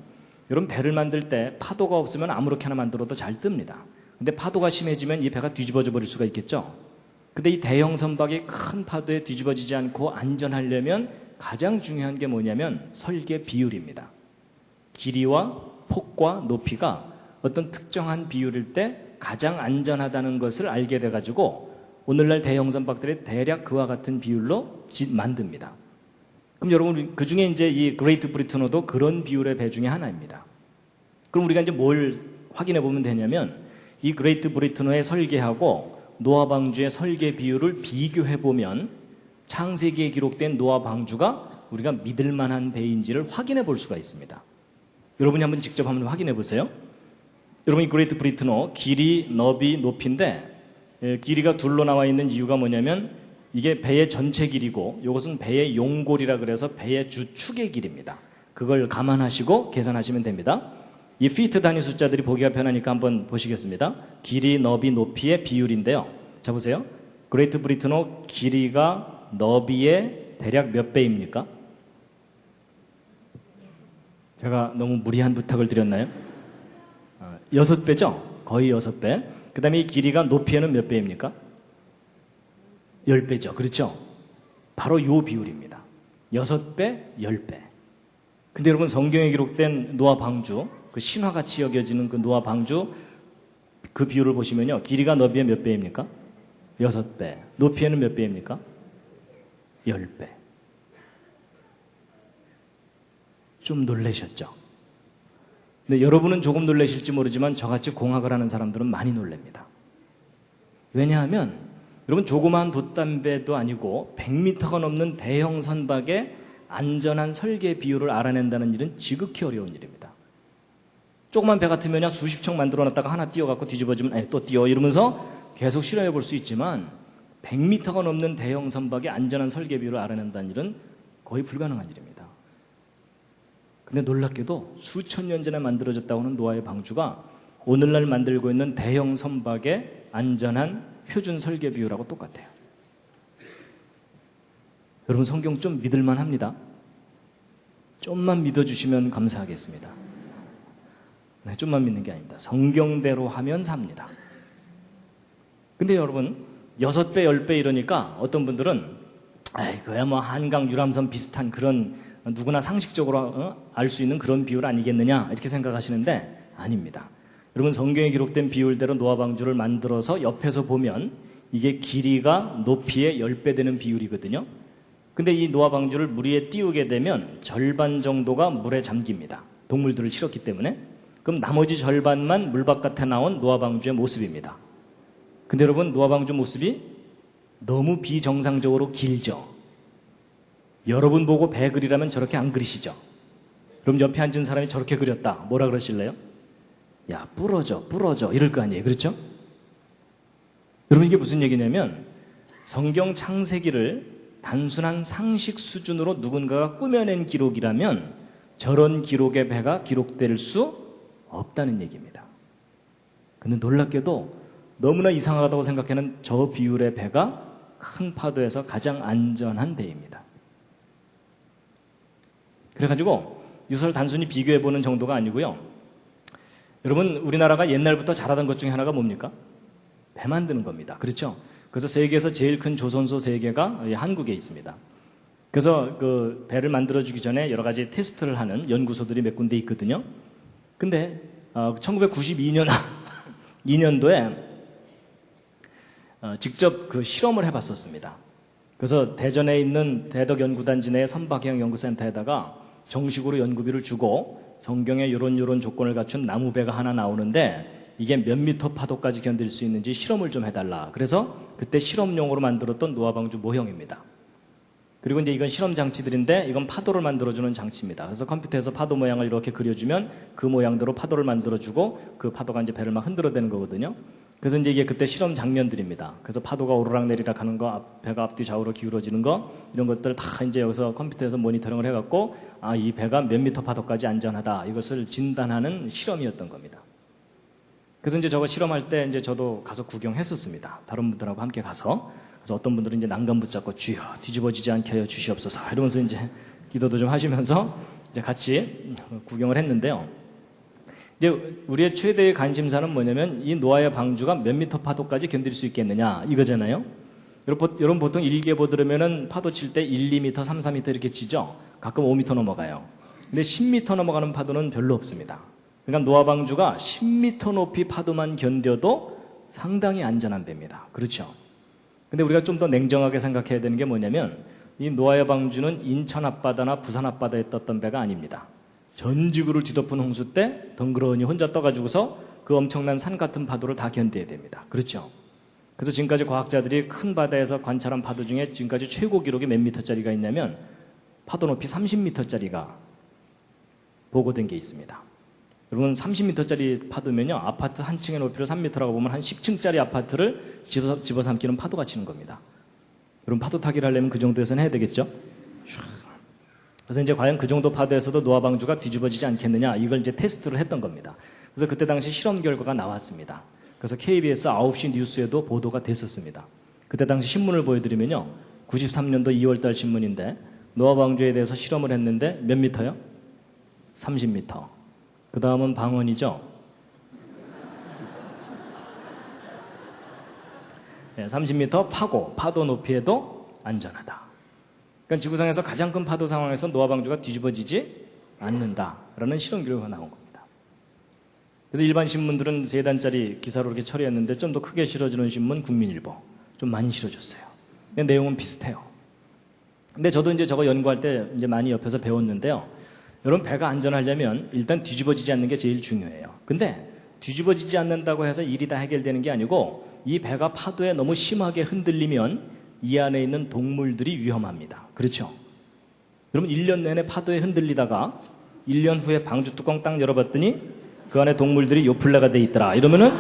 여러분 배를 만들 때 파도가 없으면 아무렇게나 만들어도 잘 뜹니다. 근데 파도가 심해지면 이 배가 뒤집어져 버릴 수가 있겠죠. 근데 이 대형 선박이 큰 파도에 뒤집어지지 않고 안전하려면 가장 중요한 게 뭐냐면 설계 비율입니다. 길이와 폭과 높이가 어떤 특정한 비율일 때 가장 안전하다는 것을 알게 돼가지고 오늘날 대형 선박들이 대략 그와 같은 비율로 만듭니다. 그럼 여러분 그 중에 이제 이 그레이트 브리트너도 그런 비율의 배 중에 하나입니다. 그럼 우리가 이제 뭘 확인해 보면 되냐면 이 그레이트 브리트너의 설계하고 노아 방주의 설계 비율을 비교해 보면 창세기에 기록된 노아 방주가 우리가 믿을 만한 배인지를 확인해 볼 수가 있습니다. 여러분이 한번 직접 한번 확인해 보세요. 여러분 이 그레이트 브리트너 길이, 너비, 높이인데 길이가 둘로 나와 있는 이유가 뭐냐면 이게 배의 전체 길이고 이것은 배의 용골이라 그래서 배의 주축의 길입니다. 그걸 감안하시고 계산하시면 됩니다. 이 피트 단위 숫자들이 보기가 편하니까 한번 보시겠습니다. 길이, 너비, 높이의 비율인데요. 자 보세요. 그레이트 브리트너 길이가 너비의 대략 몇 배입니까? 제가 너무 무리한 부탁을 드렸나요? 6배죠? 거의 6배. 그 다음에 이 길이가 높이에는 몇 배입니까? 10배죠. 그렇죠? 바로 이 비율입니다. 6배, 10배. 근데 여러분 성경에 기록된 노아 방주, 그 신화같이 여겨지는 그 노아 방주 그 비율을 보시면요. 길이가 너비의 몇 배입니까? 6배. 높이에는 몇 배입니까? 10배. 좀 놀라셨죠? 근데 여러분은 조금 놀라실지 모르지만 저같이 공학을 하는 사람들은 많이 놀랍니다. 왜냐하면 여러분 조그마한 돛담배도 아니고 100m가 넘는 대형 선박의 안전한 설계 비율을 알아낸다는 일은 지극히 어려운 일입니다. 조그만 배 같으면 수십 척 만들어놨다가 하나 띄워갖고 뒤집어지면 또 띄워 이러면서 계속 실험해 볼 수 있지만 100m가 넘는 대형 선박의 안전한 설계 비율을 알아낸다는 일은 거의 불가능한 일입니다. 근데 놀랍게도 수천 년 전에 만들어졌다고 하는 노아의 방주가 오늘날 만들고 있는 대형 선박의 안전한 표준 설계 비율하고 똑같아요. 여러분 성경 좀 믿을만 합니다. 좀만 믿어주시면 감사하겠습니다. 네, 좀만 믿는 게 아닙니다. 성경대로 하면 삽니다. 근데 여러분 6배, 10배 이러니까 어떤 분들은 그야 뭐 한강 유람선 비슷한 그런 누구나 상식적으로 알 수 있는 그런 비율 아니겠느냐 이렇게 생각하시는데 아닙니다. 여러분 성경에 기록된 비율대로 노아 방주를 만들어서 옆에서 보면 이게 길이가 높이의 10배 되는 비율이거든요. 근데 이 노아 방주를 물 위에 띄우게 되면 절반 정도가 물에 잠깁니다. 동물들을 실었기 때문에. 그럼 나머지 절반만 물 바깥에 나온 노아 방주의 모습입니다. 근데 여러분 노아 방주 모습이 너무 비정상적으로 길죠. 여러분 보고 배 그리라면 저렇게 안 그리시죠. 그럼 옆에 앉은 사람이 저렇게 그렸다. 뭐라 그러실래요? 야 부러져 이럴 거 아니에요. 그렇죠? 여러분 이게 무슨 얘기냐면 성경 창세기를 단순한 상식 수준으로 누군가가 꾸며낸 기록이라면 저런 기록의 배가 기록될 수 없다는 얘기입니다. 근데 놀랍게도 너무나 이상하다고 생각하는 저 비율의 배가 큰 파도에서 가장 안전한 배입니다. 그래가지고 이것을 단순히 비교해보는 정도가 아니고요. 여러분 우리나라가 옛날부터 잘하던 것 중에 하나가 뭡니까? 배 만드는 겁니다. 그렇죠? 그래서 세계에서 제일 큰 조선소 3개가 한국에 있습니다. 그래서 그 배를 만들어주기 전에 여러 가지 테스트를 하는 연구소들이 몇 군데 있거든요. 근데 1992년 2년도에 직접 그 실험을 해봤었습니다. 그래서 대전에 있는 대덕연구단지 내 선박형 연구센터에다가 정식으로 연구비를 주고 성경에 요런 조건을 갖춘 나무배가 하나 나오는데 이게 몇 미터 파도까지 견딜 수 있는지 실험을 좀 해달라. 그래서 그때 실험용으로 만들었던 노아 방주 모형입니다. 그리고 이제 이건 실험 장치들인데 이건 파도를 만들어주는 장치입니다. 그래서 컴퓨터에서 파도 모양을 이렇게 그려주면 그 모양대로 파도를 만들어주고 그 파도가 이제 배를 막 흔들어대는 거거든요. 그래서 이제 이게 그때 실험 장면들입니다. 그래서 파도가 오르락내리락 하는 거, 배가 앞뒤 좌우로 기울어지는 거, 이런 것들 다 이제 여기서 컴퓨터에서 모니터링을 해갖고, 이 배가 몇 미터 파도까지 안전하다. 이것을 진단하는 실험이었던 겁니다. 그래서 이제 저거 실험할 때 이제 저도 가서 구경했었습니다. 다른 분들하고 함께 가서. 그래서 어떤 분들은 이제 난간 붙잡고 주여 뒤집어지지 않게 하여 주시옵소서 이러면서 이제 기도도 좀 하시면서 이제 같이 구경을 했는데요. 이제 우리의 최대의 관심사는 뭐냐면 이 노아의 방주가 몇 미터 파도까지 견딜 수 있겠느냐 이거잖아요. 여러분 보통 일기예보 들으면은 파도 칠 때 1, 2m, 3, 4m 이렇게 치죠. 가끔 5m 넘어가요. 근데 10m 넘어가는 파도는 별로 없습니다. 그러니까 노아 방주가 10m 높이 파도만 견뎌도 상당히 안전한 배입니다. 그렇죠? 근데 우리가 좀 더 냉정하게 생각해야 되는 게 뭐냐면 이 노아의 방주는 인천 앞바다나 부산 앞바다에 떴던 배가 아닙니다. 전 지구를 뒤덮은 홍수 때 덩그러니 혼자 떠가지고서 그 엄청난 산 같은 파도를 다 견뎌야 됩니다. 그렇죠? 그래서 지금까지 과학자들이 큰 바다에서 관찰한 파도 중에 지금까지 최고 기록이 몇 미터짜리가 있냐면 파도 높이 30미터짜리가 보고된 게 있습니다. 여러분 30미터짜리 파도면요 아파트 한 층의 높이로 3미터라고 보면 한 10층짜리 아파트를 집어삼키는 파도가 치는 겁니다. 여러분 파도 타기를 하려면 그 정도에서는 해야 되겠죠? 그래서 이제 과연 그 정도 파도에서도 노아 방주가 뒤집어지지 않겠느냐 이걸 이제 테스트를 했던 겁니다. 그래서 그때 당시 실험 결과가 나왔습니다. 그래서 KBS 9시 뉴스에도 보도가 됐었습니다. 그때 당시 신문을 보여드리면요 93년도 2월달 신문인데 노아 방주에 대해서 실험을 했는데 몇 미터요? 30미터. 그 다음은 방언이죠. 네, 30m 파도 높이에도 안전하다. 그러니까 지구상에서 가장 큰 파도 상황에서 노아 방주가 뒤집어지지 않는다라는 실험 결과가 나온 겁니다. 그래서 일반 신문들은 3단짜리 기사로 이렇게 처리했는데 좀 더 크게 실어주는 신문 국민일보 좀 많이 실어줬어요. 근데 내용은 비슷해요. 근데 저도 이제 저거 연구할 때 이제 많이 옆에서 배웠는데요. 여러분 배가 안전하려면 일단 뒤집어지지 않는 게 제일 중요해요. 근데 뒤집어지지 않는다고 해서 일이 다 해결되는 게 아니고 이 배가 파도에 너무 심하게 흔들리면 이 안에 있는 동물들이 위험합니다. 그렇죠? 여러분 1년 내내 파도에 흔들리다가 1년 후에 방주 뚜껑 딱 열어봤더니 그 안에 동물들이 요플레가 돼 있더라. 이러면은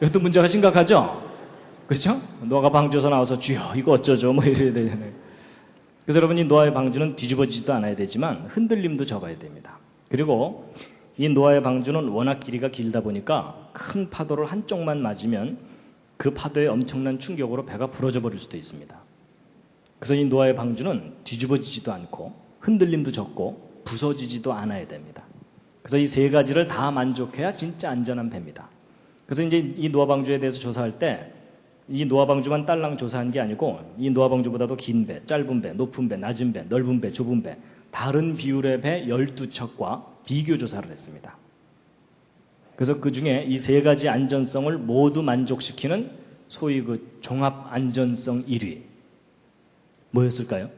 이것도 문제가 심각하죠? 그렇죠? 노아가 방주에서 나와서 주여 이거 어쩌죠? 뭐 이래야 되잖아요. 그래서 여러분 이 노아의 방주는 뒤집어지지도 않아야 되지만 흔들림도 적어야 됩니다. 그리고 이 노아의 방주는 워낙 길이가 길다 보니까 큰 파도를 한쪽만 맞으면 그 파도의 엄청난 충격으로 배가 부러져 버릴 수도 있습니다. 그래서 이 노아의 방주는 뒤집어지지도 않고 흔들림도 적고 부서지지도 않아야 됩니다. 그래서 이 세 가지를 다 만족해야 진짜 안전한 배입니다. 그래서 이제 이 노아 방주에 대해서 조사할 때 이 노아 방주만 딸랑 조사한 게 아니고 이 노아 방주보다도 긴 배, 짧은 배, 높은 배, 낮은 배, 넓은 배, 좁은 배 다른 비율의 배 12척과 비교 조사를 했습니다. 그래서 그 중에 이 세 가지 안전성을 모두 만족시키는 소위 그 종합 안전성 1위 뭐였을까요?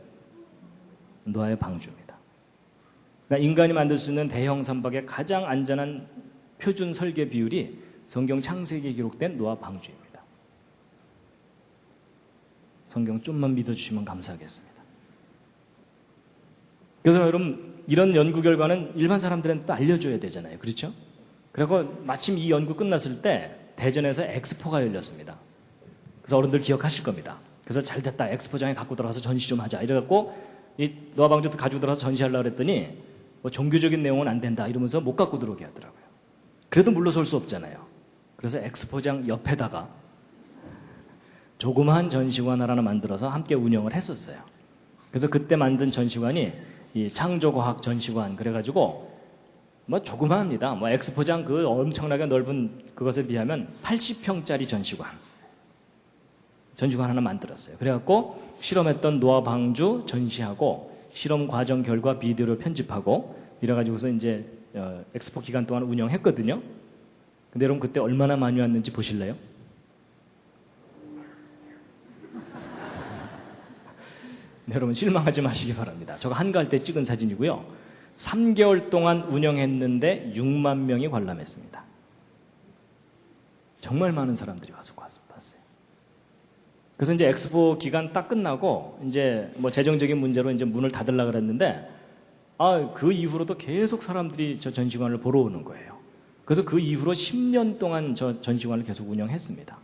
노아의 방주입니다. 그러니까 인간이 만들 수 있는 대형 선박의 가장 안전한 표준 설계 비율이 성경 창세기에 기록된 노아 방주입니다. 성경 좀만 믿어주시면 감사하겠습니다. 그래서 여러분 이런 연구 결과는 일반 사람들한테 또 알려줘야 되잖아요. 그렇죠? 그리고 마침 이 연구 끝났을 때 대전에서 엑스포가 열렸습니다. 그래서 어른들 기억하실 겁니다. 그래서 잘 됐다. 엑스포장에 갖고 들어가서 전시 좀 하자. 이래갖고 이 노아 방주도 가지고 들어가서 전시하려고 그랬더니 뭐 종교적인 내용은 안 된다. 이러면서 못 갖고 들어오게 하더라고요. 그래도 물러설 수 없잖아요. 그래서 엑스포장 옆에다가 조그마한 전시관 하나 만들어서 함께 운영을 했었어요. 그래서 그때 만든 전시관이 이 창조과학 전시관 그래가지고 뭐 조그마합니다. 뭐 엑스포장 그 엄청나게 넓은 그것에 비하면 80평짜리 전시관 하나 만들었어요. 그래갖고 실험했던 노아 방주 전시하고 실험 과정 결과 비디오를 편집하고 이래가지고서 이제 엑스포 기간 동안 운영했거든요. 근데 여러분 그때 얼마나 많이 왔는지 보실래요? 네, 여러분 실망하지 마시기 바랍니다. 저거 한가할 때 찍은 사진이고요. 3개월 동안 운영했는데 6만 명이 관람했습니다. 정말 많은 사람들이 와서 봤어요. 그래서 이제 엑스포 기간 딱 끝나고 이제 뭐 재정적인 문제로 이제 문을 닫으려고 그랬는데 그 이후로도 계속 사람들이 저 전시관을 보러 오는 거예요. 그래서 그 이후로 10년 동안 저 전시관을 계속 운영했습니다.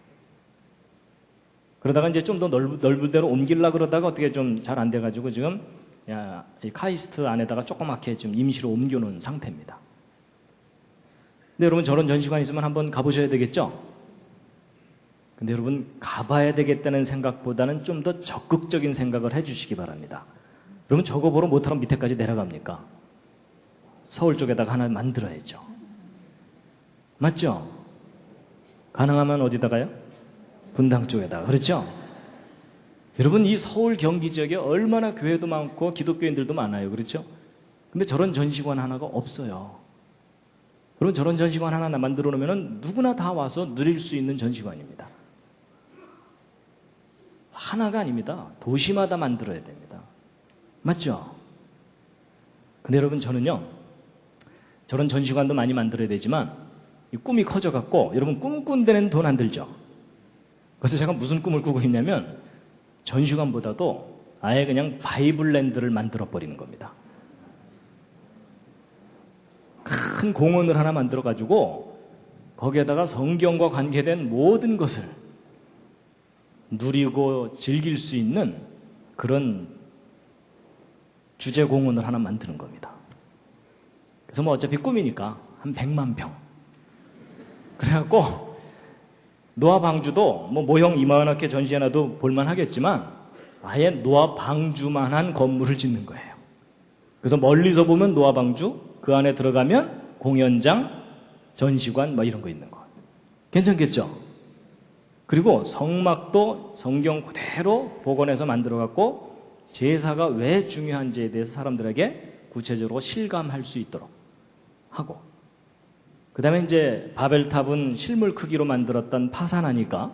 그러다가 이제 좀 더 넓은 데로 옮기려고 그러다가 어떻게 좀 잘 안 돼가지고 지금 이 카이스트 안에다가 조그맣게 좀 임시로 옮겨놓은 상태입니다. 근데 여러분 저런 전시관 있으면 한번 가보셔야 되겠죠? 근데 여러분 가봐야 되겠다는 생각보다는 좀 더 적극적인 생각을 해주시기 바랍니다. 여러분 저거 보러 못하러 밑에까지 내려갑니까? 서울 쪽에다가 하나 만들어야죠. 맞죠? 가능하면 어디다가요? 분당 쪽에다가. 그렇죠? 여러분 이 서울 경기 지역에 얼마나 교회도 많고 기독교인들도 많아요. 그렇죠? 근데 저런 전시관 하나가 없어요. 여러분 저런 전시관 하나 만들어 놓으면 누구나 다 와서 누릴 수 있는 전시관입니다. 하나가 아닙니다. 도시마다 만들어야 됩니다. 맞죠? 근데 여러분 저는요 저런 전시관도 많이 만들어야 되지만 이 꿈이 커져갖고 여러분 꿈 꾼 데는 돈 안 들죠? 그래서 제가 무슨 꿈을 꾸고 있냐면 전시관보다도 아예 그냥 바이블랜드를 만들어 버리는 겁니다. 큰 공원을 하나 만들어 가지고 거기에다가 성경과 관계된 모든 것을 누리고 즐길 수 있는 그런 주제 공원을 하나 만드는 겁니다. 그래서 뭐 어차피 꿈이니까 한 100만 평. 그래갖고 노아 방주도 뭐 모형 이만하게 전시해놔도 볼만 하겠지만 아예 노아 방주만한 건물을 짓는 거예요. 그래서 멀리서 보면 노아 방주, 그 안에 들어가면 공연장, 전시관 뭐 이런 거 있는 거. 괜찮겠죠? 그리고 성막도 성경 그대로 복원해서 만들어갖고 제사가 왜 중요한지에 대해서 사람들에게 구체적으로 실감할 수 있도록 하고, 그 다음에 이제 바벨탑은 실물 크기로 만들었던 파산하니까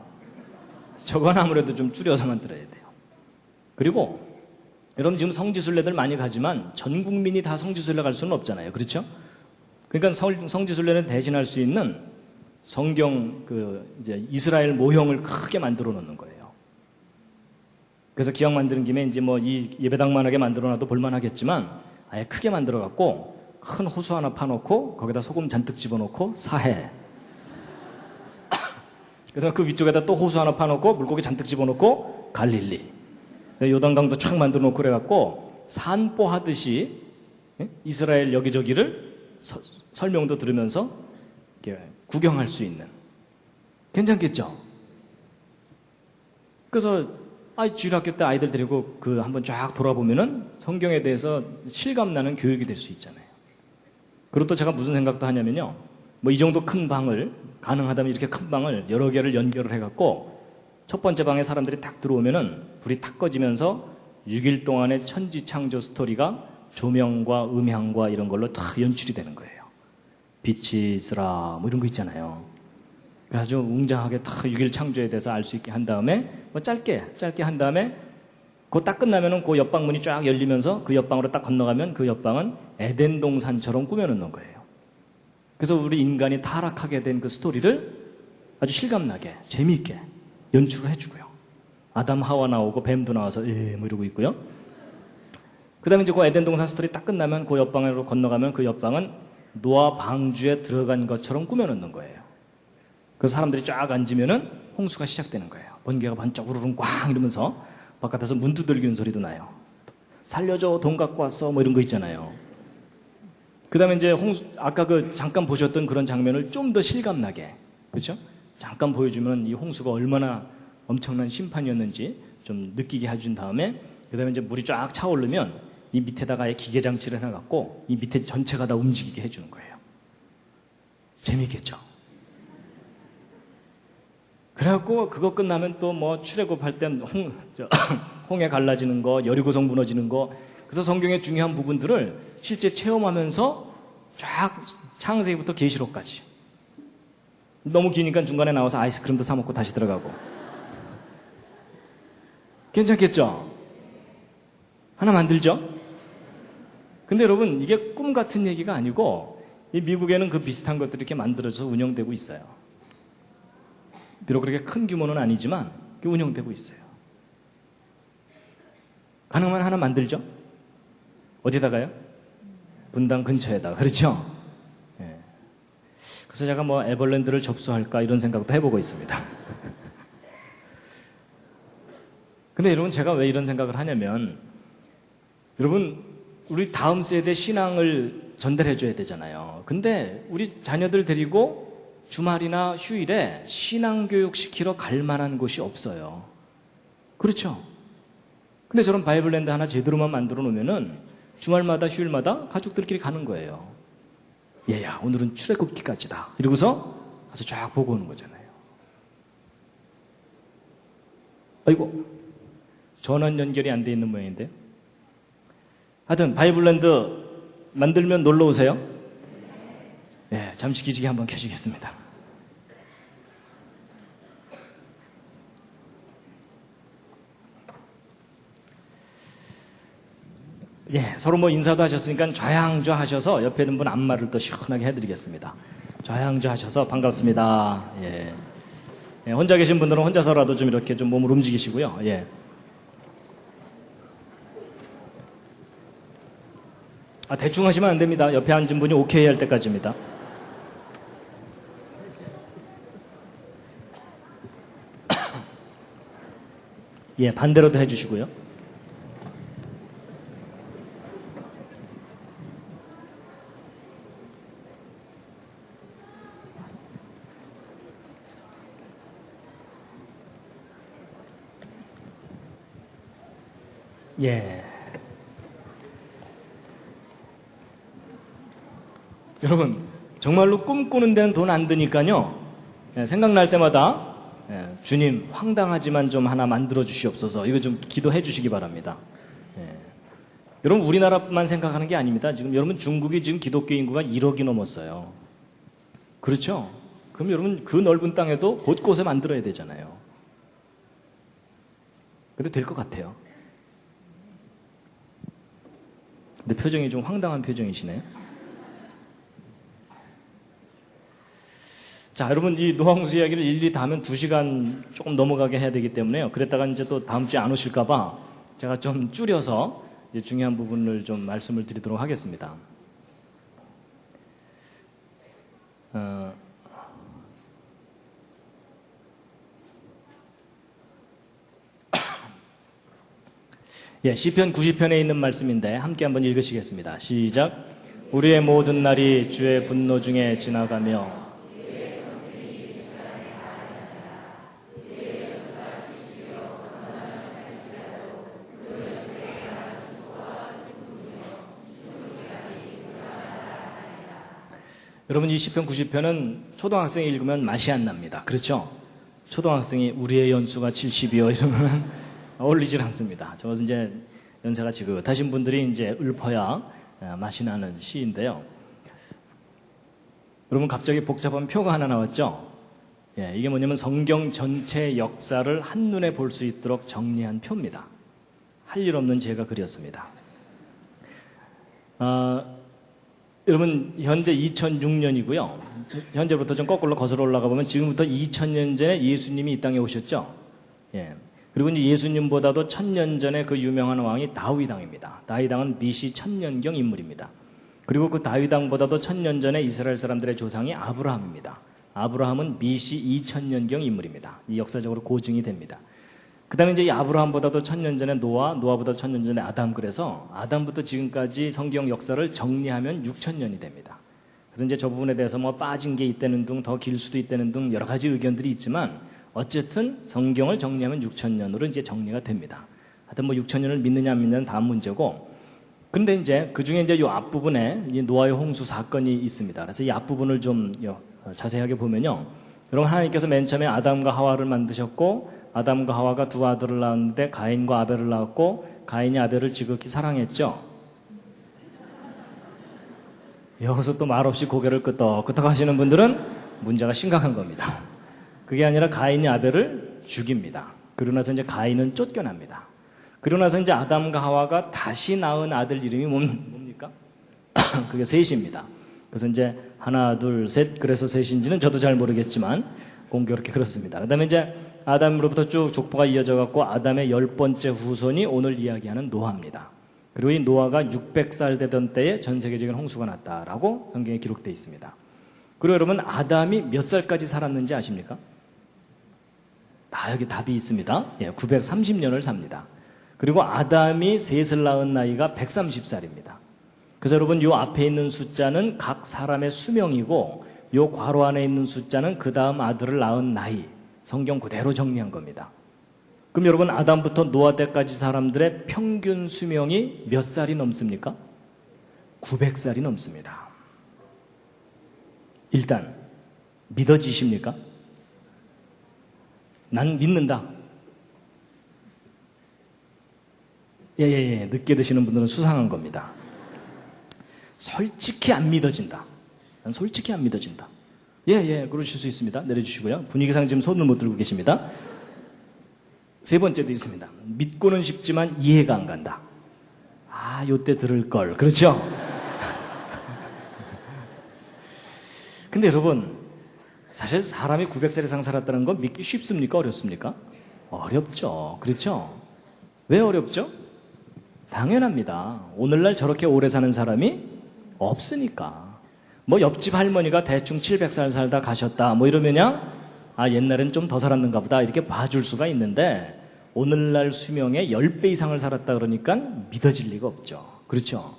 저건 아무래도 좀 줄여서 만들어야 돼요. 그리고 여러분 지금 성지순례들 많이 가지만 전 국민이 다 성지순례 갈 수는 없잖아요. 그렇죠? 그러니까 성지순례를 대신할 수 있는 성경 이제 이스라엘 모형을 크게 만들어 놓는 거예요. 그래서 기왕 만드는 김에 이제 뭐 이 예배당만하게 만들어 놔도 볼만하겠지만 아예 크게 만들어 갖고 큰 호수 하나 파놓고 거기다 소금 잔뜩 집어넣고 사해. 그다음에 그 위쪽에다 또 호수 하나 파놓고 물고기 잔뜩 집어넣고 갈릴리. 요단강도 촥 만들어 놓고 그래갖고 산보하듯이 이스라엘 여기저기를 설명도 들으면서 구경할 수 있는. 괜찮겠죠? 그래서 주일학교 때 아이들 데리고 한번 쫙 돌아보면은 성경에 대해서 실감나는 교육이 될 수 있잖아요. 그리고 또 제가 무슨 생각도 하냐면요. 뭐 이 정도 큰 방을, 가능하다면 이렇게 큰 방을 여러 개를 연결을 해갖고 첫 번째 방에 사람들이 딱 들어오면은 불이 탁 꺼지면서 6일 동안의 천지 창조 스토리가 조명과 음향과 이런 걸로 다 연출이 되는 거예요. 빛이 있으라 뭐 이런 거 있잖아요. 아주 웅장하게 다 6일 창조에 대해서 알 수 있게 한 다음에 뭐 짧게 한 다음에 그거 딱 끝나면은 그 옆방 문이 쫙 열리면서 그 옆방으로 딱 건너가면 그 옆방은 에덴 동산처럼 꾸며놓는 거예요. 그래서 우리 인간이 타락하게 된 그 스토리를 아주 실감나게 재미있게 연출을 해주고요. 아담 하와 나오고 뱀도 나와서 뭐 이러고 있고요. 그 다음에 이제 그 에덴 동산 스토리 딱 끝나면 그 옆방으로 건너가면 그 옆방은 노아 방주에 들어간 것처럼 꾸며놓는 거예요. 그래서 사람들이 쫙 앉으면은 홍수가 시작되는 거예요. 번개가 번쩍 우르릉 꽝 이러면서 바깥에서 문 두들기는 소리도 나요. 살려줘, 돈 갖고 왔어, 뭐 이런 거 있잖아요. 그 다음에 이제 아까 잠깐 보셨던 그런 장면을 좀 더 실감나게, 그렇죠? 잠깐 보여주면 이 홍수가 얼마나 엄청난 심판이었는지 좀 느끼게 해준 다음에, 그 다음에 이제 물이 쫙 차오르면 이 밑에다가 기계장치를 해놔갖고 이 밑에 전체가 다 움직이게 해주는 거예요. 재밌겠죠? 그래갖고 그거 끝나면 또 뭐 출애굽할 땐 홍해 갈라지는 거, 여리고성 무너지는 거, 그래서 성경의 중요한 부분들을 실제 체험하면서 쫙 창세기부터 계시록까지. 너무 기니까 중간에 나와서 아이스크림도 사 먹고 다시 들어가고. 괜찮겠죠? 하나 만들죠? 근데 여러분 이게 꿈 같은 얘기가 아니고 이 미국에는 그 비슷한 것들이 이렇게 만들어져서 운영되고 있어요. 비록 그렇게 큰 규모는 아니지만 운영되고 있어요. 가능하면 하나 만들죠? 어디다가요? 분당 근처에다가. 그렇죠? 예. 그래서 제가 뭐 에버랜드를 접수할까 이런 생각도 해보고 있습니다. 근데 여러분 제가 왜 이런 생각을 하냐면 여러분 우리 다음 세대 신앙을 전달해줘야 되잖아요. 근데 우리 자녀들 데리고 주말이나 휴일에 신앙교육 시키러 갈 만한 곳이 없어요. 그렇죠? 근데 저런 바이블랜드 하나 제대로만 만들어 놓으면은 주말마다 휴일마다 가족들끼리 가는 거예요. 얘야, 오늘은 출애굽기까지다. 이러고서 가서 쫙 보고 오는 거잖아요. 아이고, 전원 연결이 안 돼 있는 모양인데. 하여튼 바이블랜드 만들면 놀러 오세요. 네, 잠시 기지개 한번 켜주겠습니다. 예, 서로 뭐 인사도 하셨으니까 좌양좌 하셔서 옆에 있는 분 안마를 또 시원하게 해드리겠습니다. 좌양좌 하셔서 반갑습니다. 예. 예, 혼자 계신 분들은 혼자서라도 좀 이렇게 좀 몸을 움직이시고요. 예. 대충 하시면 안 됩니다. 옆에 앉은 분이 오케이 할 때까지입니다. 예, 반대로도 해주시고요. 예. 여러분, 정말로 꿈꾸는 데는 돈 안 드니까요. 예, 생각날 때마다 주님 황당하지만 좀 하나 만들어 주시옵소서. 이거 좀 기도해 주시기 바랍니다. 예. 여러분, 우리나라만 생각하는 게 아닙니다. 지금 여러분, 중국이 지금 기독교 인구가 1억이 넘었어요. 그렇죠? 그럼 여러분, 그 넓은 땅에도 곳곳에 만들어야 되잖아요. 근데 될 것 같아요. 근데 표정이 좀 황당한 표정이시네요. 자, 여러분, 이 노아홍수 이야기를 일일이 다 하면 2시간 조금 넘어가게 해야 되기 때문에요. 그랬다가 이제 또 다음 주에 안 오실까봐 제가 좀 줄여서 이제 중요한 부분을 좀 말씀을 드리도록 하겠습니다. 예, 시편 90편에 있는 말씀인데 함께 한번 읽으시겠습니다. 시작. 우리의 모든 날이 주의 분노 중에 지나가며 여러분, 이 시편 90편은 초등학생이 읽으면 맛이 안 납니다. 그렇죠? 초등학생이 우리의 연수가 70이요 이러면 어울리질 않습니다. 저것은 이제 연세가 지긋하신 분들이 이제 읊어야 맛이 나는 시인데요. 여러분, 갑자기 복잡한 표가 하나 나왔죠? 예, 이게 뭐냐면 성경 전체 역사를 한눈에 볼 수 있도록 정리한 표입니다. 할 일 없는 제가 그렸습니다. 여러분, 현재 2006년이고요. 현재부터 좀 거꾸로 거슬러 올라가 보면 지금부터 2000년 전에 예수님이 이 땅에 오셨죠? 예. 그리고 이제 예수님보다도 1000년 전에 그 유명한 왕이 다윗 왕입니다. 다윗 왕은 BC 1000년경 인물입니다. 그리고 그 다윗 왕보다도 1000년 전에 이스라엘 사람들의 조상이 아브라함입니다. 아브라함은 BC 2000년경 인물입니다. 이 역사적으로 고증이 됩니다. 그 다음에 이제 이 아브라함보다도 1000년 전에 노아보다 1000년 전에 아담, 그래서 아담부터 지금까지 성경 역사를 정리하면 6000년이 됩니다. 그래서 이제 저 부분에 대해서 뭐 빠진 게 있다는 등, 더 길 수도 있다는 등 여러 가지 의견들이 있지만 어쨌든 성경을 정리하면 6000년으로 이제 정리가 됩니다. 하여튼 뭐 6000년을 믿느냐 안 믿느냐는 다음 문제고, 근데 이제 그 중에 이제 이 앞부분에 이 노아의 홍수 사건이 있습니다. 그래서 이 앞부분을 좀 자세하게 보면요. 여러분, 하나님께서 맨 처음에 아담과 하와를 만드셨고, 아담과 하와가 두 아들을 낳았는데 가인과 아벨을 낳았고, 가인이 아벨을 지극히 사랑했죠. 여기서 또 말없이 고개를 끄덕끄덕 하시는 분들은 문제가 심각한 겁니다. 그게 아니라 가인이 아벨을 죽입니다. 그러고 나서 이제 가인은 쫓겨납니다. 그러고 나서 이제 아담과 하와가 다시 낳은 아들 이름이 뭡니까? 그게 셋입니다. 그래서 이제 하나, 둘, 셋, 그래서 셋인지는 저도 잘 모르겠지만 공교롭게 그렇습니다. 그 다음에 이제 아담으로부터 쭉 족보가 이어져 갖고 아담의 10번째 후손이 오늘 이야기하는 노아입니다. 그리고 이 노아가 600살 되던 때에 전 세계적인 홍수가 났다라고 성경에 기록되어 있습니다. 그리고 여러분, 아담이 몇 살까지 살았는지 아십니까? 여기 답이 있습니다. 예, 930년을 삽니다. 그리고 아담이 셋을 낳은 나이가 130살입니다. 그래서 여러분 요 앞에 있는 숫자는 각 사람의 수명이고 요 괄호 안에 있는 숫자는 그 다음 아들을 낳은 나이. 성경 그대로 정리한 겁니다. 그럼 여러분 아담부터 노아 때까지 사람들의 평균 수명이 몇 살이 넘습니까? 900살이 넘습니다. 일단 믿어지십니까? 난 믿는다. 예. 늦게 드시는 분들은 수상한 겁니다. 솔직히 안 믿어진다. 난 솔직히 안 믿어진다. 예, 그러실 수 있습니다. 내려주시고요. 분위기상 지금 손을 못 들고 계십니다. 세 번째도 있습니다. 믿고는 싶지만 이해가 안 간다. 요때 들을 걸. 그렇죠? 근데 여러분, 사실 사람이 900살 이상 살았다는 건 믿기 쉽습니까? 어렵습니까? 어렵죠. 그렇죠? 왜 어렵죠? 당연합니다. 오늘날 저렇게 오래 사는 사람이 없으니까. 뭐 옆집 할머니가 대충 700살 살다 가셨다. 뭐 이러면야 옛날엔 좀 더 살았는가 보다 이렇게 봐줄 수가 있는데 오늘날 수명의 10배 이상을 살았다 그러니까 믿어질 리가 없죠. 그렇죠?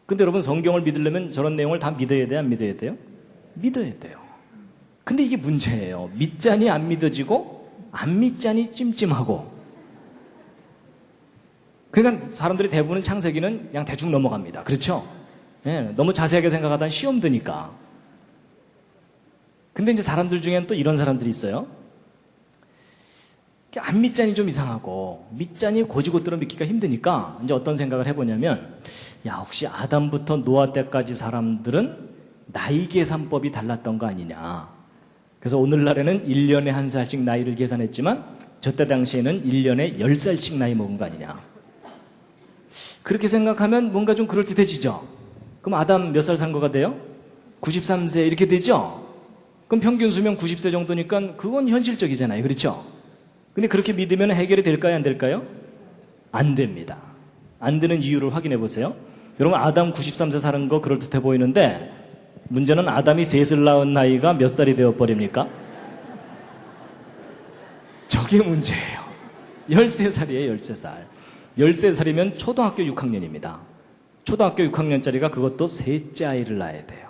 근데 여러분 성경을 믿으려면 저런 내용을 다 믿어야 돼요? 안 믿어야 돼요? 믿어야 돼요. 근데 이게 문제예요. 믿자니 안 믿어지고 안 믿자니 찜찜하고. 그러니까 사람들이 대부분 창세기는 그냥 대충 넘어갑니다. 그렇죠? 예, 너무 자세하게 생각하다 시험 드니까. 근데 이제 사람들 중에는 또 이런 사람들이 있어요. 안 믿자니 좀 이상하고 믿자니 고지고대로 믿기가 힘드니까 이제 어떤 생각을 해보냐면 혹시 아담부터 노아 때까지 사람들은 나이 계산법이 달랐던 거 아니냐. 그래서 오늘날에는 1년에 한 살씩 나이를 계산했지만 저때 당시에는 1년에 10살씩 나이 먹은 거 아니냐. 그렇게 생각하면 뭔가 좀 그럴듯해지죠. 그럼 아담 몇 살 산 거가 돼요? 93세 이렇게 되죠? 그럼 평균 수명 90세 정도니까 그건 현실적이잖아요. 그렇죠? 근데 그렇게 믿으면 해결이 될까요? 안 될까요? 안 됩니다. 안 되는 이유를 확인해 보세요. 여러분 아담 93세 사는 거 그럴듯해 보이는데 문제는 아담이 셋을 낳은 나이가 몇 살이 되어버립니까? 저게 문제예요. 13살이에요. 13살. 13살이면 초등학교 6학년입니다. 초등학교 6학년짜리가 그것도 셋째 아이를 낳아야 돼요.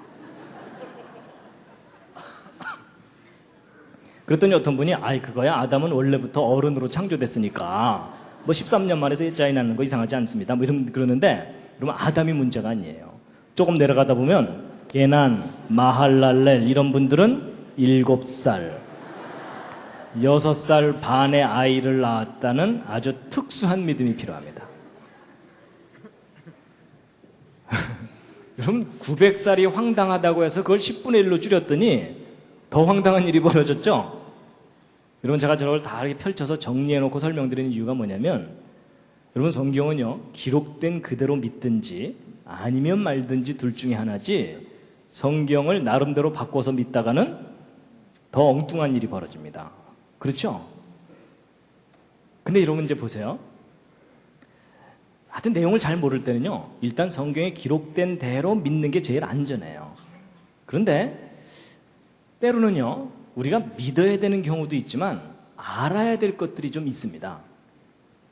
그랬더니 어떤 분이 그거야 아담은 원래부터 어른으로 창조됐으니까 뭐 13년 만에 셋째 아이 낳는 거 이상하지 않습니다. 뭐 그러는데 그러면 아담이 문제가 아니에요. 조금 내려가다 보면 게난, 마할랄렐 이런 분들은 7살, 6살 반의 아이를 낳았다는 아주 특수한 믿음이 필요합니다. 여러분 900살이 황당하다고 해서 그걸 10분의 1로 줄였더니 더 황당한 일이 벌어졌죠? 여러분 제가 저걸 다 이렇게 펼쳐서 정리해놓고 설명드리는 이유가 뭐냐면 여러분 성경은요 기록된 그대로 믿든지 아니면 말든지 둘 중에 하나지 성경을 나름대로 바꿔서 믿다가는 더 엉뚱한 일이 벌어집니다. 그렇죠? 근데 여러분 이제 보세요. 하여튼 내용을 잘 모를 때는요 일단 성경에 기록된 대로 믿는 게 제일 안전해요. 그런데 때로는요 우리가 믿어야 되는 경우도 있지만 알아야 될 것들이 좀 있습니다.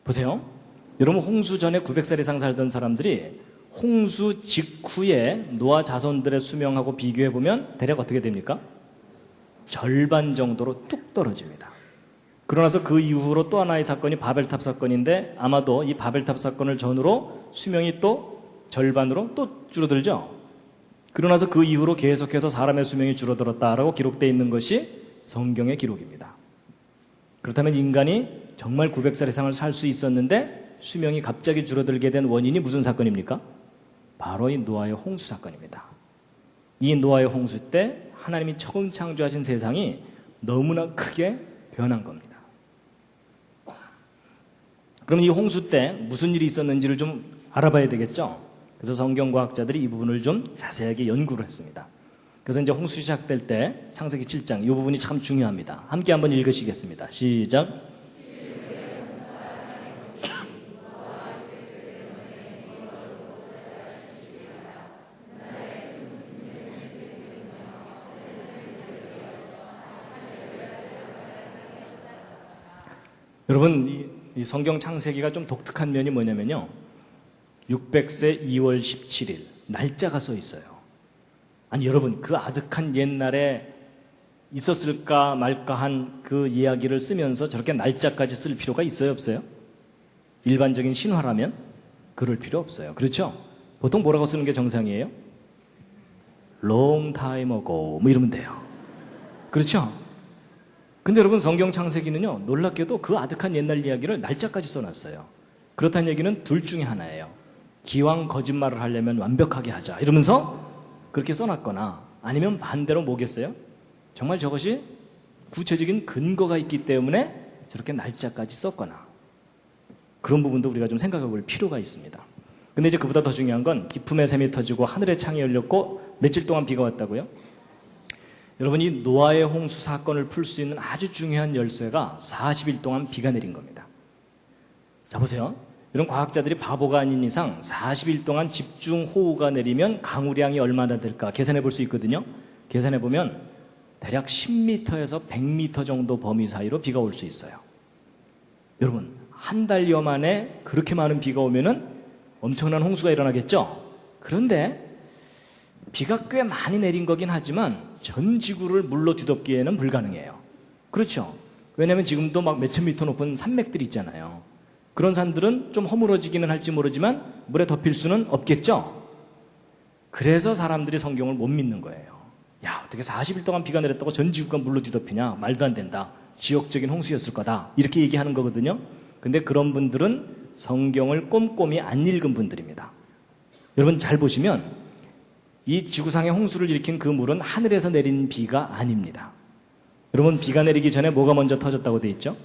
보세요. 여러분 홍수 전에 900살 이상 살던 사람들이 홍수 직후에 노아 자손들의 수명하고 비교해보면 대략 어떻게 됩니까? 절반 정도로 뚝 떨어집니다. 그러나서 그 이후로 또 하나의 사건이 바벨탑 사건인데 아마도 이 바벨탑 사건을 전후로 수명이 또 절반으로 또 줄어들죠. 그러나서 그 이후로 계속해서 사람의 수명이 줄어들었다라고 기록되어 있는 것이 성경의 기록입니다. 그렇다면 인간이 정말 900살 이상을 살 수 있었는데 수명이 갑자기 줄어들게 된 원인이 무슨 사건입니까? 바로 이 노아의 홍수 사건입니다. 이 노아의 홍수 때 하나님이 처음 창조하신 세상이 너무나 크게 변한 겁니다. 그럼 이 홍수 때 무슨 일이 있었는지를 좀 알아봐야 되겠죠? 그래서 성경과학자들이 이 부분을 좀 자세하게 연구를 했습니다. 그래서 이제 홍수 시작될 때 창세기 7장 이 부분이 참 중요합니다. 함께 한번 읽으시겠습니다. 시작. 여러분 이 성경 창세기가 좀 독특한 면이 뭐냐면요. 600세 2월 17일 날짜가 써 있어요. 아니 여러분, 그 아득한 옛날에 있었을까 말까 한 그 이야기를 쓰면서 저렇게 날짜까지 쓸 필요가 있어요, 없어요? 일반적인 신화라면 그럴 필요 없어요. 그렇죠? 보통 뭐라고 쓰는 게 정상이에요? Long time ago 뭐 이러면 돼요. 그렇죠? 근데 여러분, 성경 창세기는요, 놀랍게도 그 아득한 옛날 이야기를 날짜까지 써놨어요. 그렇다는 얘기는 둘 중에 하나예요. 기왕 거짓말을 하려면 완벽하게 하자 이러면서 그렇게 써놨거나, 아니면 반대로 뭐겠어요? 정말 저것이 구체적인 근거가 있기 때문에 저렇게 날짜까지 썼거나, 그런 부분도 우리가 좀 생각해 볼 필요가 있습니다. 근데 이제 그보다 더 중요한 건 기쁨의 샘이 터지고 하늘의 창이 열렸고 며칠 동안 비가 왔다고요? 여러분이 노아의 홍수 사건을 풀 수 있는 아주 중요한 열쇠가 40일 동안 비가 내린 겁니다. 자, 보세요. 이런 과학자들이 바보가 아닌 이상 40일 동안 집중 호우가 내리면 강우량이 얼마나 될까 계산해 볼 수 있거든요. 계산해 보면 대략 10m에서 100m 정도 범위 사이로 비가 올 수 있어요. 여러분, 한 달여 만에 그렇게 많은 비가 오면은 엄청난 홍수가 일어나겠죠? 그런데 비가 꽤 많이 내린 거긴 하지만 전 지구를 물로 뒤덮기에는 불가능해요. 그렇죠? 왜냐하면 지금도 막 몇천 미터 높은 산맥들이 있잖아요. 그런 산들은 좀 허물어지기는 할지 모르지만 물에 덮일 수는 없겠죠? 그래서 사람들이 성경을 못 믿는 거예요. 야, 어떻게 40일 동안 비가 내렸다고 전 지구가 물로 뒤덮이냐? 말도 안 된다. 지역적인 홍수였을 거다. 이렇게 얘기하는 거거든요. 근데 그런 분들은 성경을 꼼꼼히 안 읽은 분들입니다. 여러분 잘 보시면 이 지구상의 홍수를 일으킨 그 물은 하늘에서 내린 비가 아닙니다. 여러분, 비가 내리기 전에 뭐가 먼저 터졌다고 돼 있죠?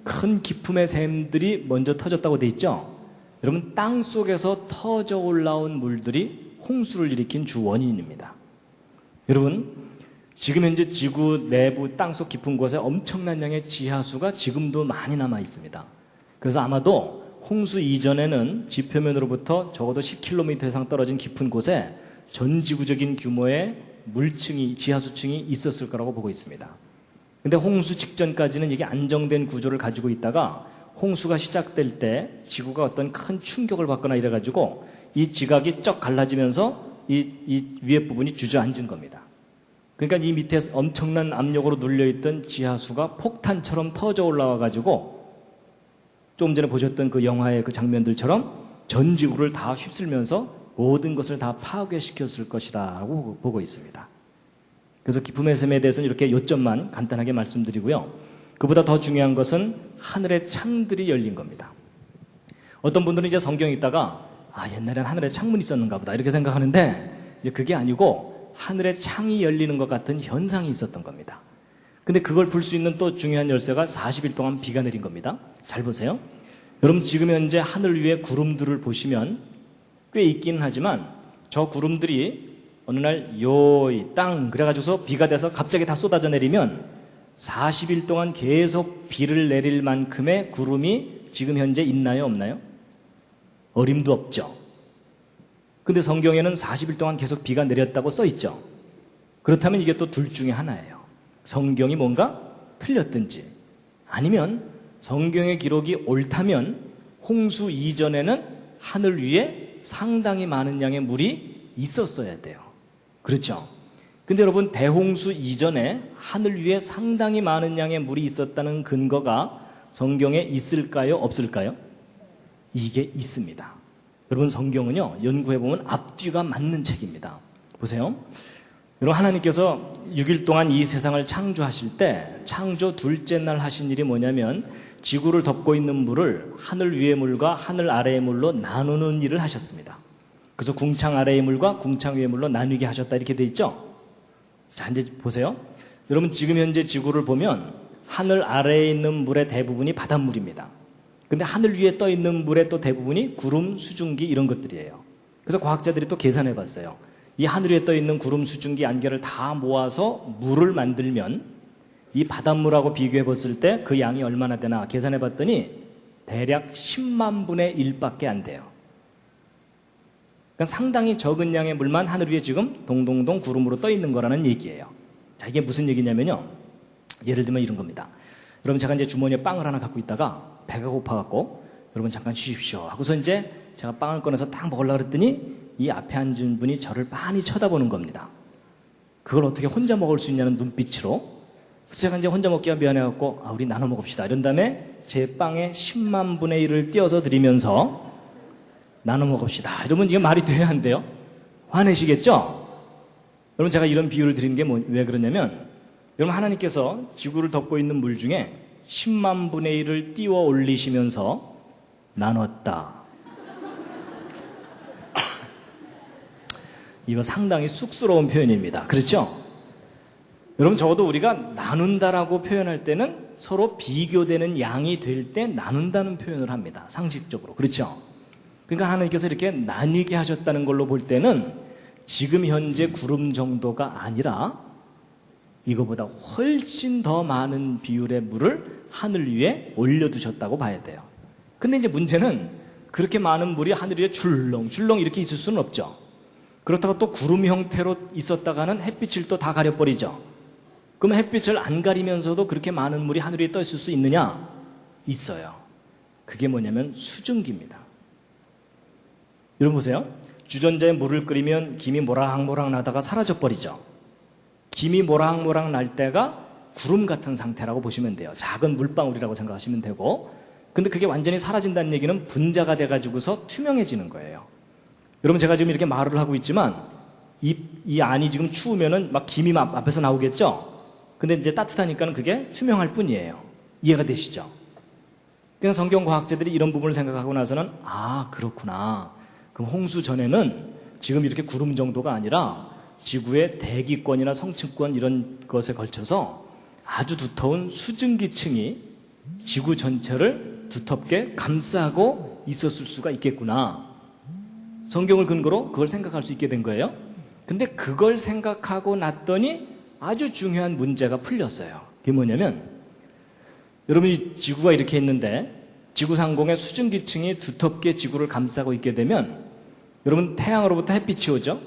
큰 기품의 샘들이 먼저 터졌다고 돼 있죠? 여러분, 땅 속에서 터져 올라온 물들이 홍수를 일으킨 주 원인입니다. 여러분, 지금 현재 지구 내부 땅속 깊은 곳에 엄청난 양의 지하수가 지금도 많이 남아 있습니다. 그래서 아마도 홍수 이전에는 지표면으로부터 적어도 10km 이상 떨어진 깊은 곳에 전 지구적인 규모의 물층이, 지하수층이 있었을 거라고 보고 있습니다. 근데 홍수 직전까지는 이게 안정된 구조를 가지고 있다가 홍수가 시작될 때 지구가 어떤 큰 충격을 받거나 이래가지고 이 지각이 쩍 갈라지면서 이 위에 부분이 주저앉은 겁니다. 그러니까 이 밑에 엄청난 압력으로 눌려있던 지하수가 폭탄처럼 터져 올라와가지고 조금 전에 보셨던 그 영화의 그 장면들처럼 전 지구를 다 휩쓸면서 모든 것을 다 파괴시켰을 것이라고 보고 있습니다. 그래서 기쁨의 샘에 대해서는 이렇게 요점만 간단하게 말씀드리고요. 그보다 더 중요한 것은 하늘의 창들이 열린 겁니다. 어떤 분들은 이제 성경 읽다가 옛날엔 하늘에 창문이 있었는가 보다 이렇게 생각하는데 이제 그게 아니고 하늘의 창이 열리는 것 같은 현상이 있었던 겁니다. 근데 그걸 풀 수 있는 또 중요한 열쇠가 40일 동안 비가 내린 겁니다. 잘 보세요. 여러분, 지금 현재 하늘 위에 구름들을 보시면 꽤 있기는 하지만 저 구름들이 어느 날 요이 땅 그래가지고서 비가 돼서 갑자기 다 쏟아져 내리면 40일 동안 계속 비를 내릴 만큼의 구름이 지금 현재 있나요, 없나요? 어림도 없죠. 근데 성경에는 40일 동안 계속 비가 내렸다고 써 있죠. 그렇다면 이게 또 둘 중에 하나예요. 성경이 뭔가 틀렸든지, 아니면 성경의 기록이 옳다면 홍수 이전에는 하늘 위에 상당히 많은 양의 물이 있었어야 돼요. 그렇죠? 근데 여러분, 대홍수 이전에 하늘 위에 상당히 많은 양의 물이 있었다는 근거가 성경에 있을까요? 없을까요? 이게 있습니다. 여러분, 성경은요, 연구해보면 앞뒤가 맞는 책입니다. 보세요. 여러분, 하나님께서 6일 동안 이 세상을 창조하실 때 창조 둘째 날 하신 일이 뭐냐면 지구를 덮고 있는 물을 하늘 위의 물과 하늘 아래의 물로 나누는 일을 하셨습니다. 그래서 궁창 아래의 물과 궁창 위의 물로 나누게 하셨다 이렇게 돼 있죠. 자, 이제 보세요. 여러분, 지금 현재 지구를 보면 하늘 아래에 있는 물의 대부분이 바닷물입니다. 근데 하늘 위에 떠 있는 물의 또 대부분이 구름, 수증기 이런 것들이에요. 그래서 과학자들이 또 계산해 봤어요. 이 하늘 위에 떠 있는 구름, 수증기, 안개를 다 모아서 물을 만들면 이 바닷물하고 비교해 봤을 때 그 양이 얼마나 되나 계산해 봤더니 대략 10만 분의 1밖에 안 돼요. 그러니까 상당히 적은 양의 물만 하늘 위에 지금 동동동 구름으로 떠 있는 거라는 얘기예요. 자, 이게 무슨 얘기냐면요. 예를 들면 이런 겁니다. 여러분, 제가 이제 주머니에 빵을 하나 갖고 있다가 배가 고파갖고 여러분 잠깐 쉬십시오 하고서 이제 제가 빵을 꺼내서 딱 먹으려고 그랬더니 이 앞에 앉은 분이 저를 빤히 쳐다보는 겁니다. 그걸 어떻게 혼자 먹을 수 있냐는 눈빛으로. 그래서 제가 이제 혼자 먹기가 미안해갖고 우리 나눠 먹읍시다. 이런 다음에 제 빵에 10만 분의 1을 띄어서 드리면서 나눠 먹읍시다. 이러면 이게 말이 돼야 안 돼요? 화내시겠죠? 여러분 제가 이런 비유를 드리는 게 왜 그러냐면 여러분 하나님께서 지구를 덮고 있는 물 중에 10만 분의 1을 띄워 올리시면서 나눴다. 이거 상당히 쑥스러운 표현입니다. 그렇죠? 여러분 적어도 우리가 나눈다라고 표현할 때는 서로 비교되는 양이 될 때 나눈다는 표현을 합니다. 상식적으로. 그렇죠? 그러니까 하나님께서 이렇게 나뉘게 하셨다는 걸로 볼 때는 지금 현재 구름 정도가 아니라 이거보다 훨씬 더 많은 비율의 물을 하늘 위에 올려두셨다고 봐야 돼요. 근데 이제 문제는 그렇게 많은 물이 하늘 위에 줄렁줄렁 이렇게 있을 수는 없죠. 그렇다고 또 구름 형태로 있었다가는 햇빛을 또 다 가려버리죠. 그럼 햇빛을 안 가리면서도 그렇게 많은 물이 하늘 위에 떠 있을 수 있느냐? 있어요. 그게 뭐냐면 수증기입니다. 여러분 보세요. 주전자에 물을 끓이면 김이 모락모락 나다가 사라져버리죠. 김이 모락모락 날 때가 구름 같은 상태라고 보시면 돼요. 작은 물방울이라고 생각하시면 되고, 근데 그게 완전히 사라진다는 얘기는 분자가 돼가지고서 투명해지는 거예요. 여러분 제가 지금 이렇게 말을 하고 있지만 이 안이 지금 추우면은 막 김이 앞에서 나오겠죠? 근데 이제 따뜻하니까는 그게 투명할 뿐이에요. 이해가 되시죠? 그냥 성경 과학자들이 이런 부분을 생각하고 나서는 그렇구나. 그럼 홍수 전에는 지금 이렇게 구름 정도가 아니라 지구의 대기권이나 성층권 이런 것에 걸쳐서 아주 두터운 수증기층이 지구 전체를 두텁게 감싸고 있었을 수가 있겠구나. 성경을 근거로 그걸 생각할 수 있게 된 거예요. 근데 그걸 생각하고 났더니 아주 중요한 문제가 풀렸어요. 그게 뭐냐면 여러분이 지구가 이렇게 있는데 지구 상공의 수증기층이 두텁게 지구를 감싸고 있게 되면 여러분 태양으로부터 햇빛이 오죠.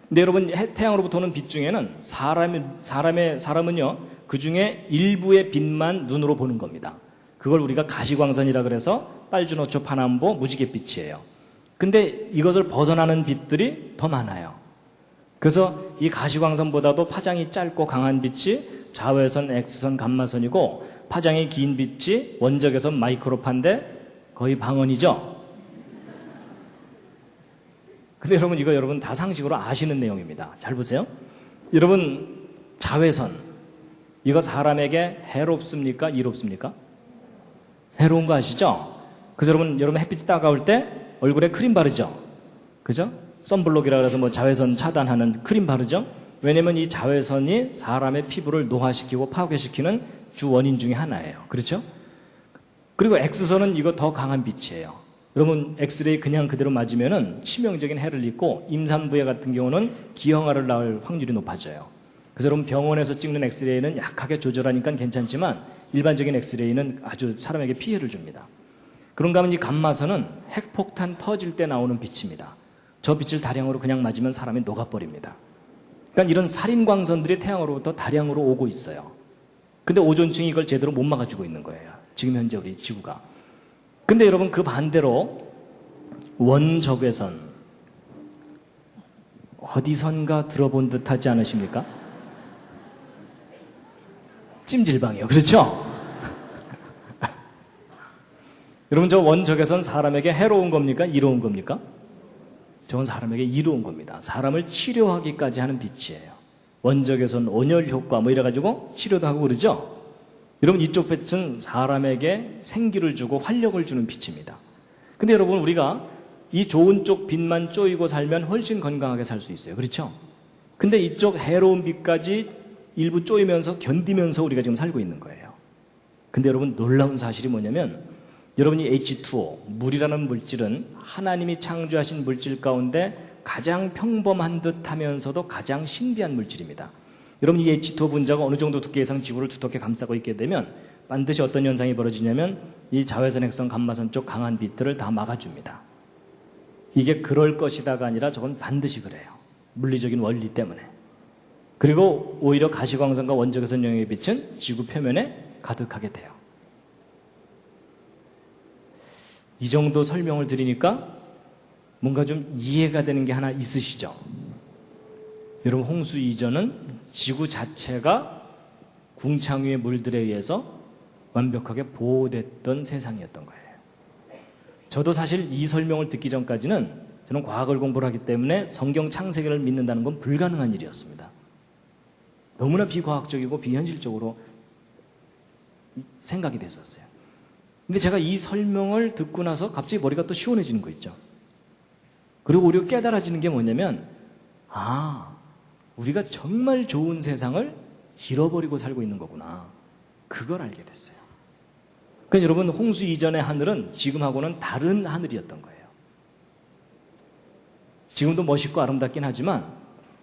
근데 여러분 태양으로부터 오는 빛 중에는 사람은요 그 중에 일부의 빛만 눈으로 보는 겁니다. 그걸 우리가 가시광선이라 그래서 빨주노초 파남보 무지갯빛이에요. 근데 이것을 벗어나는 빛들이 더 많아요. 그래서 이 가시광선보다도 파장이 짧고 강한 빛이 자외선, X선, 감마선이고 파장이 긴 빛이 원적외선, 마이크로파인데 거의 방언이죠. 근데 여러분 이거 여러분 다 상식으로 아시는 내용입니다. 잘 보세요. 여러분 자외선 이거 사람에게 해롭습니까? 이롭습니까? 해로운 거 아시죠? 그래서 여러분 햇빛이 따가울 때 얼굴에 크림 바르죠? 그죠? 선블록이라 그래서 뭐 자외선 차단하는 크림 바르죠? 왜냐면 이 자외선이 사람의 피부를 노화시키고 파괴시키는 주 원인 중에 하나예요. 그렇죠? 그리고 X선은 이거 더 강한 빛이에요. 여러분 엑스레이 그냥 그대로 맞으면은 치명적인 해를 입고 임산부에 같은 경우는 기형아를 낳을 확률이 높아져요. 그래서 여러분 병원에서 찍는 엑스레이는 약하게 조절하니까 괜찮지만 일반적인 엑스레이는 아주 사람에게 피해를 줍니다. 그런가 하면 이 감마선은 핵폭탄 터질 때 나오는 빛입니다. 저 빛을 다량으로 그냥 맞으면 사람이 녹아버립니다. 그러니까 이런 살인광선들이 태양으로부터 다량으로 오고 있어요. 근데 오존층이 이걸 제대로 못 막아주고 있는 거예요. 지금 현재 우리 지구가. 근데 여러분 그 반대로 원적외선 어디선가 들어본 듯 하지 않으십니까? 찜질방이요. 그렇죠? 여러분 저 원적외선 사람에게 해로운 겁니까? 이로운 겁니까? 저건 사람에게 이로운 겁니다. 사람을 치료하기까지 하는 빛이에요. 원적외선 온열 효과 뭐 이래가지고 치료도 하고 그러죠? 여러분 이쪽 빛은 사람에게 생기를 주고 활력을 주는 빛입니다. 근데 여러분 우리가 이 좋은 쪽 빛만 쪼이고 살면 훨씬 건강하게 살 수 있어요. 그렇죠? 근데 이쪽 해로운 빛까지 일부 쪼이면서 견디면서 우리가 지금 살고 있는 거예요. 근데 여러분 놀라운 사실이 뭐냐면 여러분이 H2O, 물이라는 물질은 하나님이 창조하신 물질 가운데 가장 평범한 듯 하면서도 가장 신비한 물질입니다. 여러분 이 H2O 분자가 어느 정도 두께 이상 지구를 두텁게 감싸고 있게 되면 반드시 어떤 현상이 벌어지냐면 이 자외선, 핵선, 감마선 쪽 강한 빛들을 다 막아줍니다. 이게 그럴 것이다가 아니라 저건 반드시 그래요. 물리적인 원리 때문에. 그리고 오히려 가시광선과 원적외선 영역의 빛은 지구 표면에 가득하게 돼요. 이 정도 설명을 드리니까 뭔가 좀 이해가 되는 게 하나 있으시죠? 여러분, 홍수 이전은 지구 자체가 궁창유의 물들에 의해서 완벽하게 보호됐던 세상이었던 거예요. 저도 사실 이 설명을 듣기 전까지는 저는 과학을 공부를 하기 때문에 성경 창세기를 믿는다는 건 불가능한 일이었습니다. 너무나 비과학적이고 비현실적으로 생각이 됐었어요. 근데 제가 이 설명을 듣고 나서 갑자기 머리가 또 시원해지는 거 있죠. 그리고 우리가 깨달아지는 게 뭐냐면, 우리가 정말 좋은 세상을 잃어버리고 살고 있는 거구나. 그걸 알게 됐어요. 그러니까 여러분, 홍수 이전의 하늘은 지금하고는 다른 하늘이었던 거예요. 지금도 멋있고 아름답긴 하지만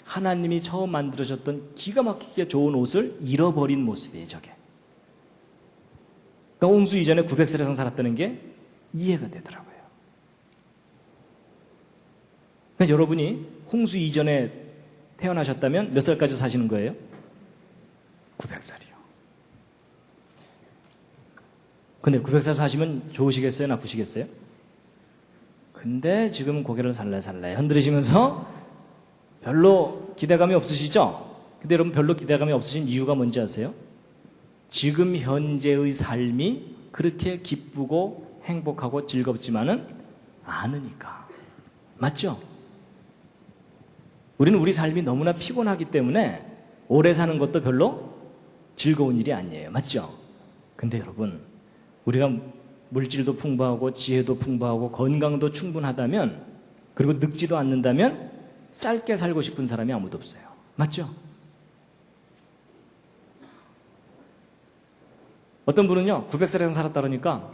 하나님이 처음 만들어졌던 기가 막히게 좋은 옷을 잃어버린 모습이에요, 저게. 그러니까 홍수 이전에 900살 이상 살았다는 게 이해가 되더라고요. 그러니까 여러분이 홍수 이전에 태어나셨다면 몇 살까지 사시는 거예요? 900살이요. 근데 900살 사시면 좋으시겠어요? 나쁘시겠어요? 근데 지금 고개를 살살살 흔들으시면서 별로 기대감이 없으시죠? 근데 여러분, 별로 기대감이 없으신 이유가 뭔지 아세요? 지금 현재의 삶이 그렇게 기쁘고 행복하고 즐겁지만은 않으니까. 맞죠? 우리는 우리 삶이 너무나 피곤하기 때문에 오래 사는 것도 별로 즐거운 일이 아니에요. 맞죠? 근데 여러분, 우리가 물질도 풍부하고 지혜도 풍부하고 건강도 충분하다면, 그리고 늙지도 않는다면 짧게 살고 싶은 사람이 아무도 없어요. 맞죠? 어떤 분은요, 900살 이상 살았다 그러니까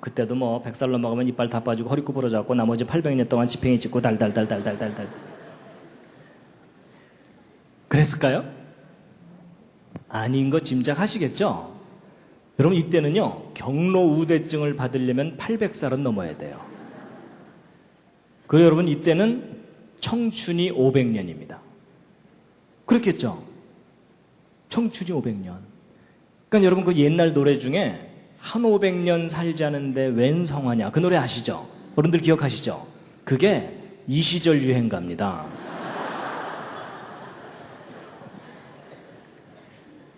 그때도 100살 넘어가면 이빨 다 빠지고 허리 구부러졌고 나머지 800년 동안 지팽이 찍고 달달달달달달달 그랬을까요? 아닌 거 짐작하시겠죠? 여러분, 이때는요, 경로 우대증을 받으려면 800살은 넘어야 돼요. 그리고 여러분, 이때는 청춘이 500년입니다. 그렇겠죠? 청춘이 500년. 그러니까 여러분, 그 옛날 노래 중에 한 500년 살자는데 웬 성화냐, 그 노래 아시죠? 어른들 기억하시죠? 그게 이 시절 유행가입니다.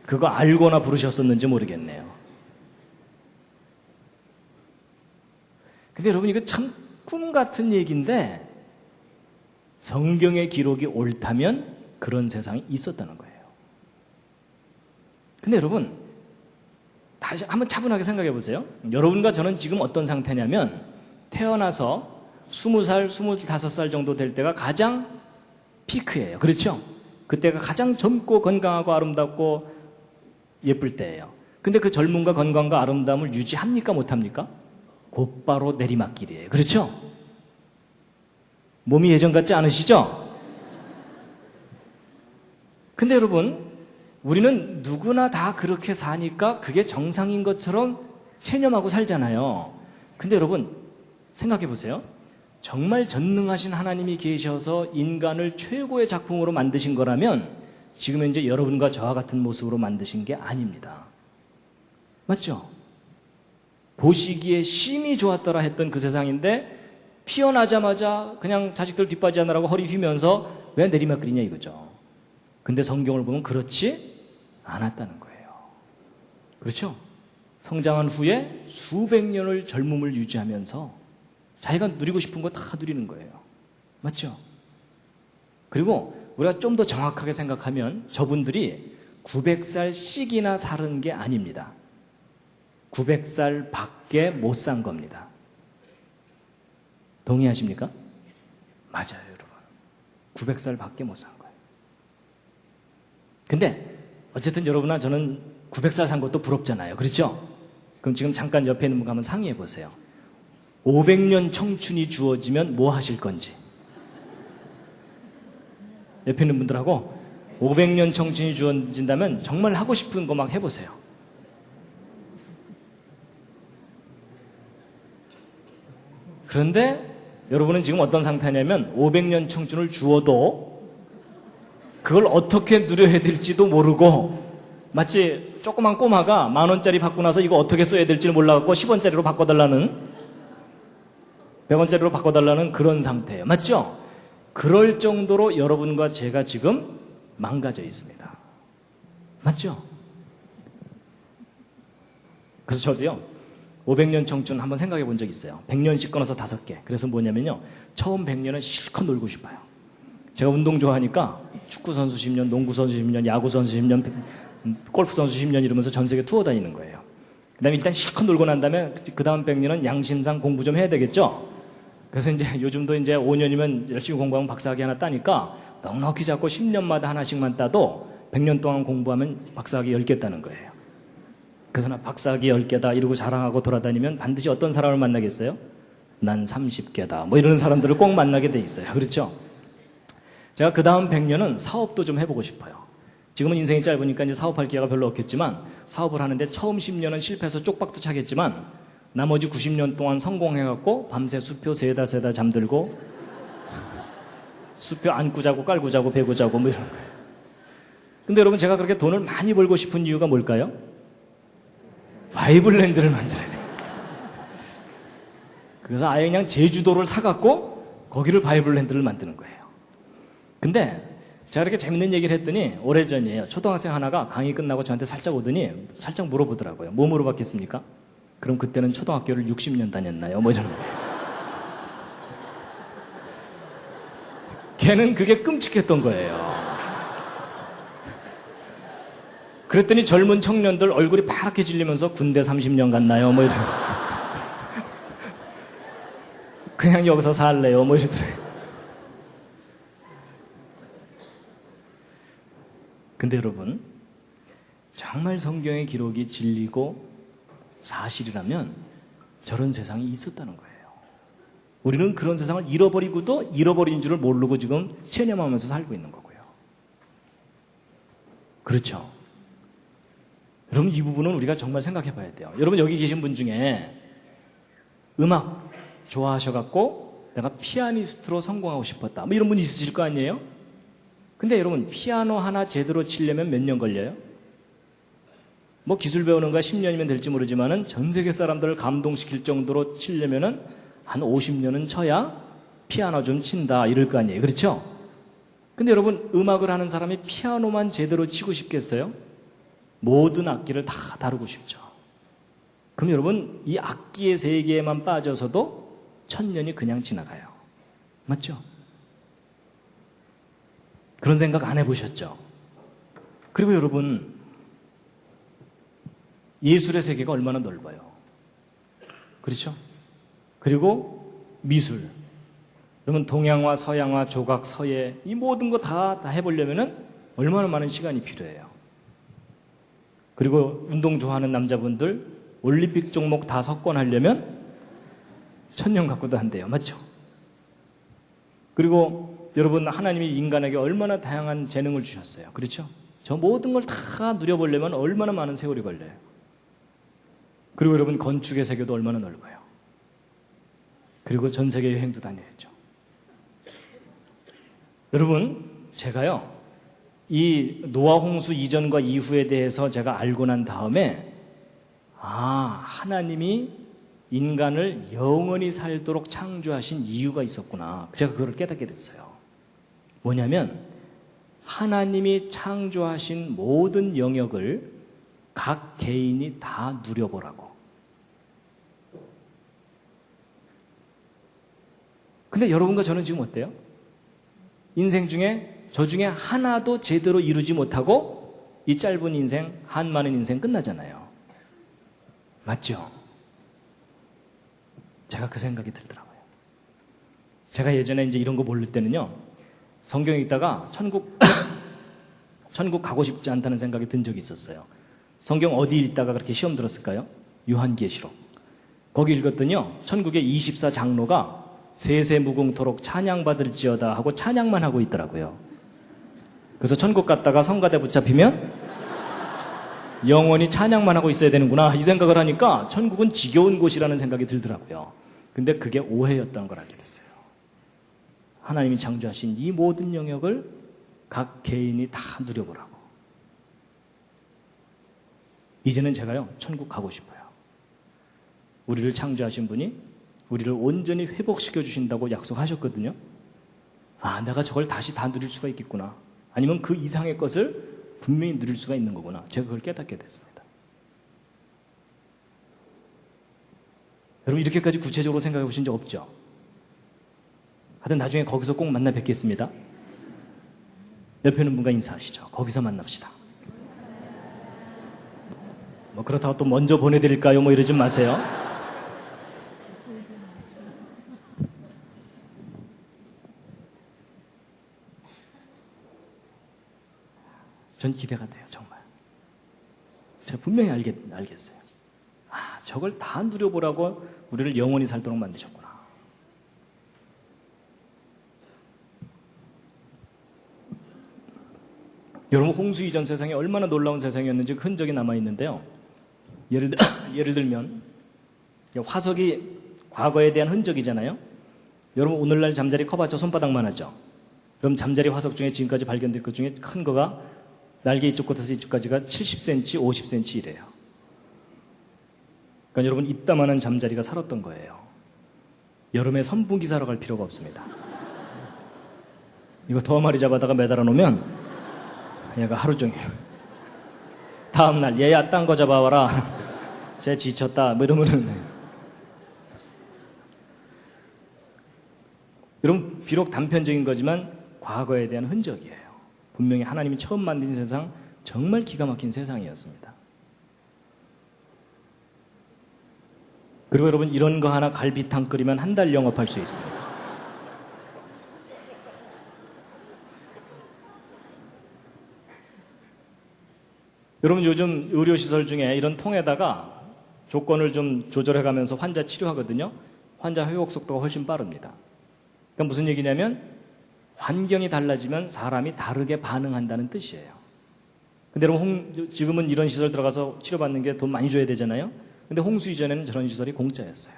그거 알고나 부르셨었는지 모르겠네요. 근데 여러분, 이거 참 꿈 같은 얘기인데 성경의 기록이 옳다면 그런 세상이 있었다는 거예요. 근데 여러분, 다시 한번 차분하게 생각해 보세요. 여러분과 저는 지금 어떤 상태냐면 태어나서 20살, 25살 정도 될 때가 가장 피크예요. 그렇죠? 그때가 가장 젊고 건강하고 아름답고 예쁠 때예요. 근데 그 젊음과 건강과 아름다움을 유지합니까? 못합니까? 곧바로 내리막길이에요. 그렇죠? 몸이 예전 같지 않으시죠? 근데 여러분, 우리는 누구나 다 그렇게 사니까 그게 정상인 것처럼 체념하고 살잖아요. 근데 여러분, 생각해 보세요. 정말 전능하신 하나님이 계셔서 인간을 최고의 작품으로 만드신 거라면 지금 현재 여러분과 저와 같은 모습으로 만드신 게 아닙니다. 맞죠? 보시기에 심히 좋았더라 했던 그 세상인데 피어나자마자 그냥 자식들 뒷바지 하느라고 허리 휘면서 왜 내리막길이냐 이거죠. 근데 성경을 보면 그렇지 않았다는 거예요. 그렇죠? 성장한 후에 수백 년을 젊음을 유지하면서 자기가 누리고 싶은 거 다 누리는 거예요. 맞죠? 그리고 우리가 좀 더 정확하게 생각하면 저분들이 900살씩이나 사는 게 아닙니다. 900살 밖에 못 산 겁니다. 동의하십니까? 맞아요, 여러분. 900살 밖에 못 산 거예요. 근데 어쨌든 여러분과 저는 900살 산 것도 부럽잖아요. 그렇죠? 그럼 지금 잠깐 옆에 있는 분 한번 상의해 보세요. 500년 청춘이 주어지면 뭐 하실 건지. 옆에 있는 분들하고 500년 청춘이 주어진다면 정말 하고 싶은 거 막 해보세요. 그런데 여러분은 지금 어떤 상태냐면 500년 청춘을 주어도 그걸 어떻게 누려야 될지도 모르고, 마치 조그만 꼬마가 10,000원짜리 받고 나서 이거 어떻게 써야 될지 몰라갖고 10원짜리로 바꿔달라는, 100원짜리로 바꿔달라는 그런 상태예요. 맞죠? 그럴 정도로 여러분과 제가 지금 망가져 있습니다. 맞죠? 그래서 저도요, 500년 청춘 한번 생각해 본 적 있어요. 100년씩 끊어서 5개. 그래서 뭐냐면요, 처음 100년은 실컷 놀고 싶어요. 제가 운동 좋아하니까 축구선수 10년, 농구선수 10년, 야구선수 10년, 골프선수 10년 이러면서 전 세계 투어 다니는 거예요. 그 다음에 일단 실컷 놀고 난 다음에 그 다음 100년은 양심상 공부 좀 해야 되겠죠? 그래서 이제 요즘도 이제 5년이면 열심히 공부하면 박사학위 하나 따니까 넉넉히 잡고 10년마다 하나씩만 따도 100년 동안 공부하면 박사학위 10개 따는 거예요. 그래서 나 박사학위 10개다 이러고 자랑하고 돌아다니면 반드시 어떤 사람을 만나겠어요? 난 30개다. 뭐 이러는 사람들을 꼭 만나게 돼 있어요. 그렇죠? 제가 그 다음 100년은 사업도 좀 해보고 싶어요. 지금은 인생이 짧으니까 이제 사업할 기회가 별로 없겠지만 사업을 하는데 처음 10년은 실패해서 쪽박도 차겠지만 나머지 90년 동안 성공해갖고 밤새 수표 세다 잠들고 수표 안고 자고 깔고 자고 베고 자고 뭐 이런 거예요. 근데 여러분 제가 그렇게 돈을 많이 벌고 싶은 이유가 뭘까요? 바이블랜드를 만들어야 돼요. 그래서 아예 그냥 제주도를 사갖고 거기를 바이블랜드를 만드는 거예요. 근데 제가 이렇게 재밌는 얘기를 했더니 오래전이에요. 초등학생 하나가 강의 끝나고 저한테 살짝 오더니 살짝 물어보더라고요. 뭐 물어봤겠습니까? 그럼 그때는 초등학교를 60년 다녔나요? 뭐 이러는 거예요. 걔는 그게 끔찍했던 거예요. 그랬더니 젊은 청년들 얼굴이 파랗게 질리면서 군대 30년 갔나요? 뭐 이러는 거예요. 그냥 여기서 살래요? 뭐 이러더래요. 근데 여러분, 정말 성경의 기록이 진리고 사실이라면 저런 세상이 있었다는 거예요. 우리는 그런 세상을 잃어버리고도 잃어버린 줄을 모르고 지금 체념하면서 살고 있는 거고요. 그렇죠? 여러분, 이 부분은 우리가 정말 생각해 봐야 돼요. 여러분, 여기 계신 분 중에 음악 좋아하셔갖고 내가 피아니스트로 성공하고 싶었다. 뭐 이런 분이 있으실 거 아니에요? 근데 여러분, 피아노 하나 제대로 치려면 몇 년 걸려요? 뭐 기술 배우는 거야 10년이면 될지 모르지만은 전 세계 사람들을 감동시킬 정도로 치려면은 한 50년은 쳐야 피아노 좀 친다 이럴 거 아니에요. 그렇죠? 근데 여러분, 음악을 하는 사람이 피아노만 제대로 치고 싶겠어요? 모든 악기를 다 다루고 싶죠. 그럼 여러분, 이 악기의 세계에만 빠져서도 1000년이 그냥 지나가요. 맞죠? 그런 생각 안 해보셨죠? 그리고 여러분, 예술의 세계가 얼마나 넓어요. 그렇죠? 그리고 미술. 그러면 동양화, 서양화, 조각, 서예, 이 모든 거 다 해보려면은 얼마나 많은 시간이 필요해요. 그리고 운동 좋아하는 남자분들 올림픽 종목 다 석권하려면 1000년 갖고도 안 돼요. 맞죠? 그리고 여러분, 하나님이 인간에게 얼마나 다양한 재능을 주셨어요. 그렇죠? 저 모든 걸 다 누려보려면 얼마나 많은 세월이 걸려요. 그리고 여러분, 건축의 세계도 얼마나 넓어요. 그리고 전 세계 여행도 다녀야죠. 여러분, 제가요, 이 노아 홍수 이전과 이후에 대해서 제가 알고 난 다음에 하나님이 인간을 영원히 살도록 창조하신 이유가 있었구나. 제가 그걸 깨닫게 됐어요. 뭐냐면 하나님이 창조하신 모든 영역을 각 개인이 다 누려보라고. 근데 여러분과 저는 지금 어때요? 인생 중에 저 중에 하나도 제대로 이루지 못하고 이 짧은 인생, 한 많은 인생 끝나잖아요. 맞죠? 제가 그 생각이 들더라고요. 제가 예전에 이제 이런 거 모를 때는요, 성경에 있다가 천국 가고 싶지 않다는 생각이 든 적이 있었어요. 성경 어디 읽다가 그렇게 시험 들었을까요? 요한계시록. 거기 읽었더니요, 천국의 24장로가 세세무궁토록 찬양받을지어다 하고 찬양만 하고 있더라고요. 그래서 천국 갔다가 성가대 붙잡히면 영원히 찬양만 하고 있어야 되는구나 이 생각을 하니까 천국은 지겨운 곳이라는 생각이 들더라고요. 근데 그게 오해였다는 걸 알게 됐어요. 하나님이 창조하신 이 모든 영역을 각 개인이 다 누려보라고. 이제는 제가요, 천국 가고 싶어요. 우리를 창조하신 분이 우리를 온전히 회복시켜 주신다고 약속하셨거든요. 아, 내가 저걸 다시 다 누릴 수가 있겠구나. 아니면 그 이상의 것을 분명히 누릴 수가 있는 거구나. 제가 그걸 깨닫게 됐습니다. 여러분, 이렇게까지 구체적으로 생각해 보신 적 없죠? 하여튼 나중에 거기서 꼭 만나 뵙겠습니다. 옆에 있는 분과 인사하시죠. 거기서 만납시다. 뭐 그렇다고 또 먼저 보내드릴까요? 뭐 이러지 마세요. 전 기대가 돼요, 정말. 제가 분명히 알겠어요. 아, 저걸 다 누려보라고 우리를 영원히 살도록 만드셨구나. 여러분, 홍수 이전 세상이 얼마나 놀라운 세상이었는지 흔적이 남아있는데요. 예를 들면 화석이 과거에 대한 흔적이잖아요. 여러분, 오늘날 잠자리 커봤자 손바닥만 하죠. 그럼 잠자리 화석 중에 지금까지 발견된 것 중에 큰 거가 날개 이쪽 끝에서 이쪽까지가 70cm, 50cm 이래요. 그러니까 여러분, 이따만한 잠자리가 살았던 거예요. 여름에 선풍기 사러 갈 필요가 없습니다. 이거 더 마리 잡아다가 매달아 놓으면 얘가 하루 종일 다음날 얘야 딴 거 잡아와라. 쟤 지쳤다. 뭐 이러면은 여러분, 비록 단편적인 거지만 과거에 대한 흔적이에요. 분명히 하나님이 처음 만든 세상, 정말 기가 막힌 세상이었습니다. 그리고 여러분, 이런 거 하나 갈비탕 끓이면 한 달 영업할 수 있습니다. 여러분, 요즘 의료시설 중에 이런 통에다가 조건을 좀 조절해가면서 환자 치료하거든요. 환자 회복 속도가 훨씬 빠릅니다. 그러니까 무슨 얘기냐면 환경이 달라지면 사람이 다르게 반응한다는 뜻이에요. 근데 여러분, 지금은 이런 시설 들어가서 치료받는 게 돈 많이 줘야 되잖아요. 근데 홍수 이전에는 저런 시설이 공짜였어요.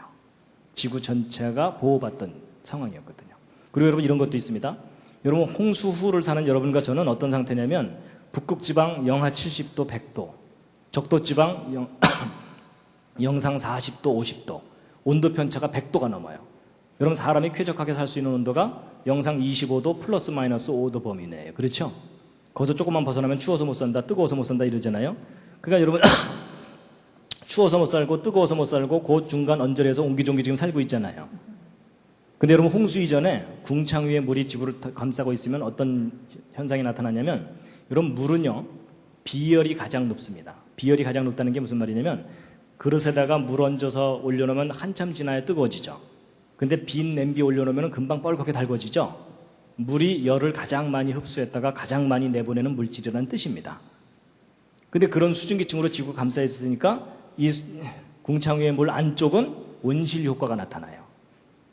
지구 전체가 보호받던 상황이었거든요. 그리고 여러분, 이런 것도 있습니다. 여러분, 홍수 후를 사는 여러분과 저는 어떤 상태냐면 북극지방 영하 70도, 100도, 적도지방 영상 40도, 50도, 온도 편차가 100도가 넘어요. 여러분, 사람이 쾌적하게 살 수 있는 온도가 영상 25도 플러스 마이너스 5도 범위 내에요. 그렇죠? 거기서 조금만 벗어나면 추워서 못 산다, 뜨거워서 못 산다 이러잖아요. 그러니까 여러분, 추워서 못 살고 뜨거워서 못 살고 그 중간 언저리에서 옹기종기 지금 살고 있잖아요. 근데 여러분, 홍수 이전에 궁창 위에 물이 지구를 감싸고 있으면 어떤 현상이 나타나냐면, 여러분, 물은요, 비열이 가장 높습니다. 비열이 가장 높다는 게 무슨 말이냐면, 그릇에다가 물 얹어서 올려놓으면 한참 지나야 뜨거워지죠. 근데 빈 냄비 올려놓으면 금방 뻘겋게 달궈지죠. 물이 열을 가장 많이 흡수했다가 가장 많이 내보내는 물질이라는 뜻입니다. 근데 그런 수증기층으로 지구 감싸 있으니까 이 궁창 위의 물 안쪽은 온실 효과가 나타나요.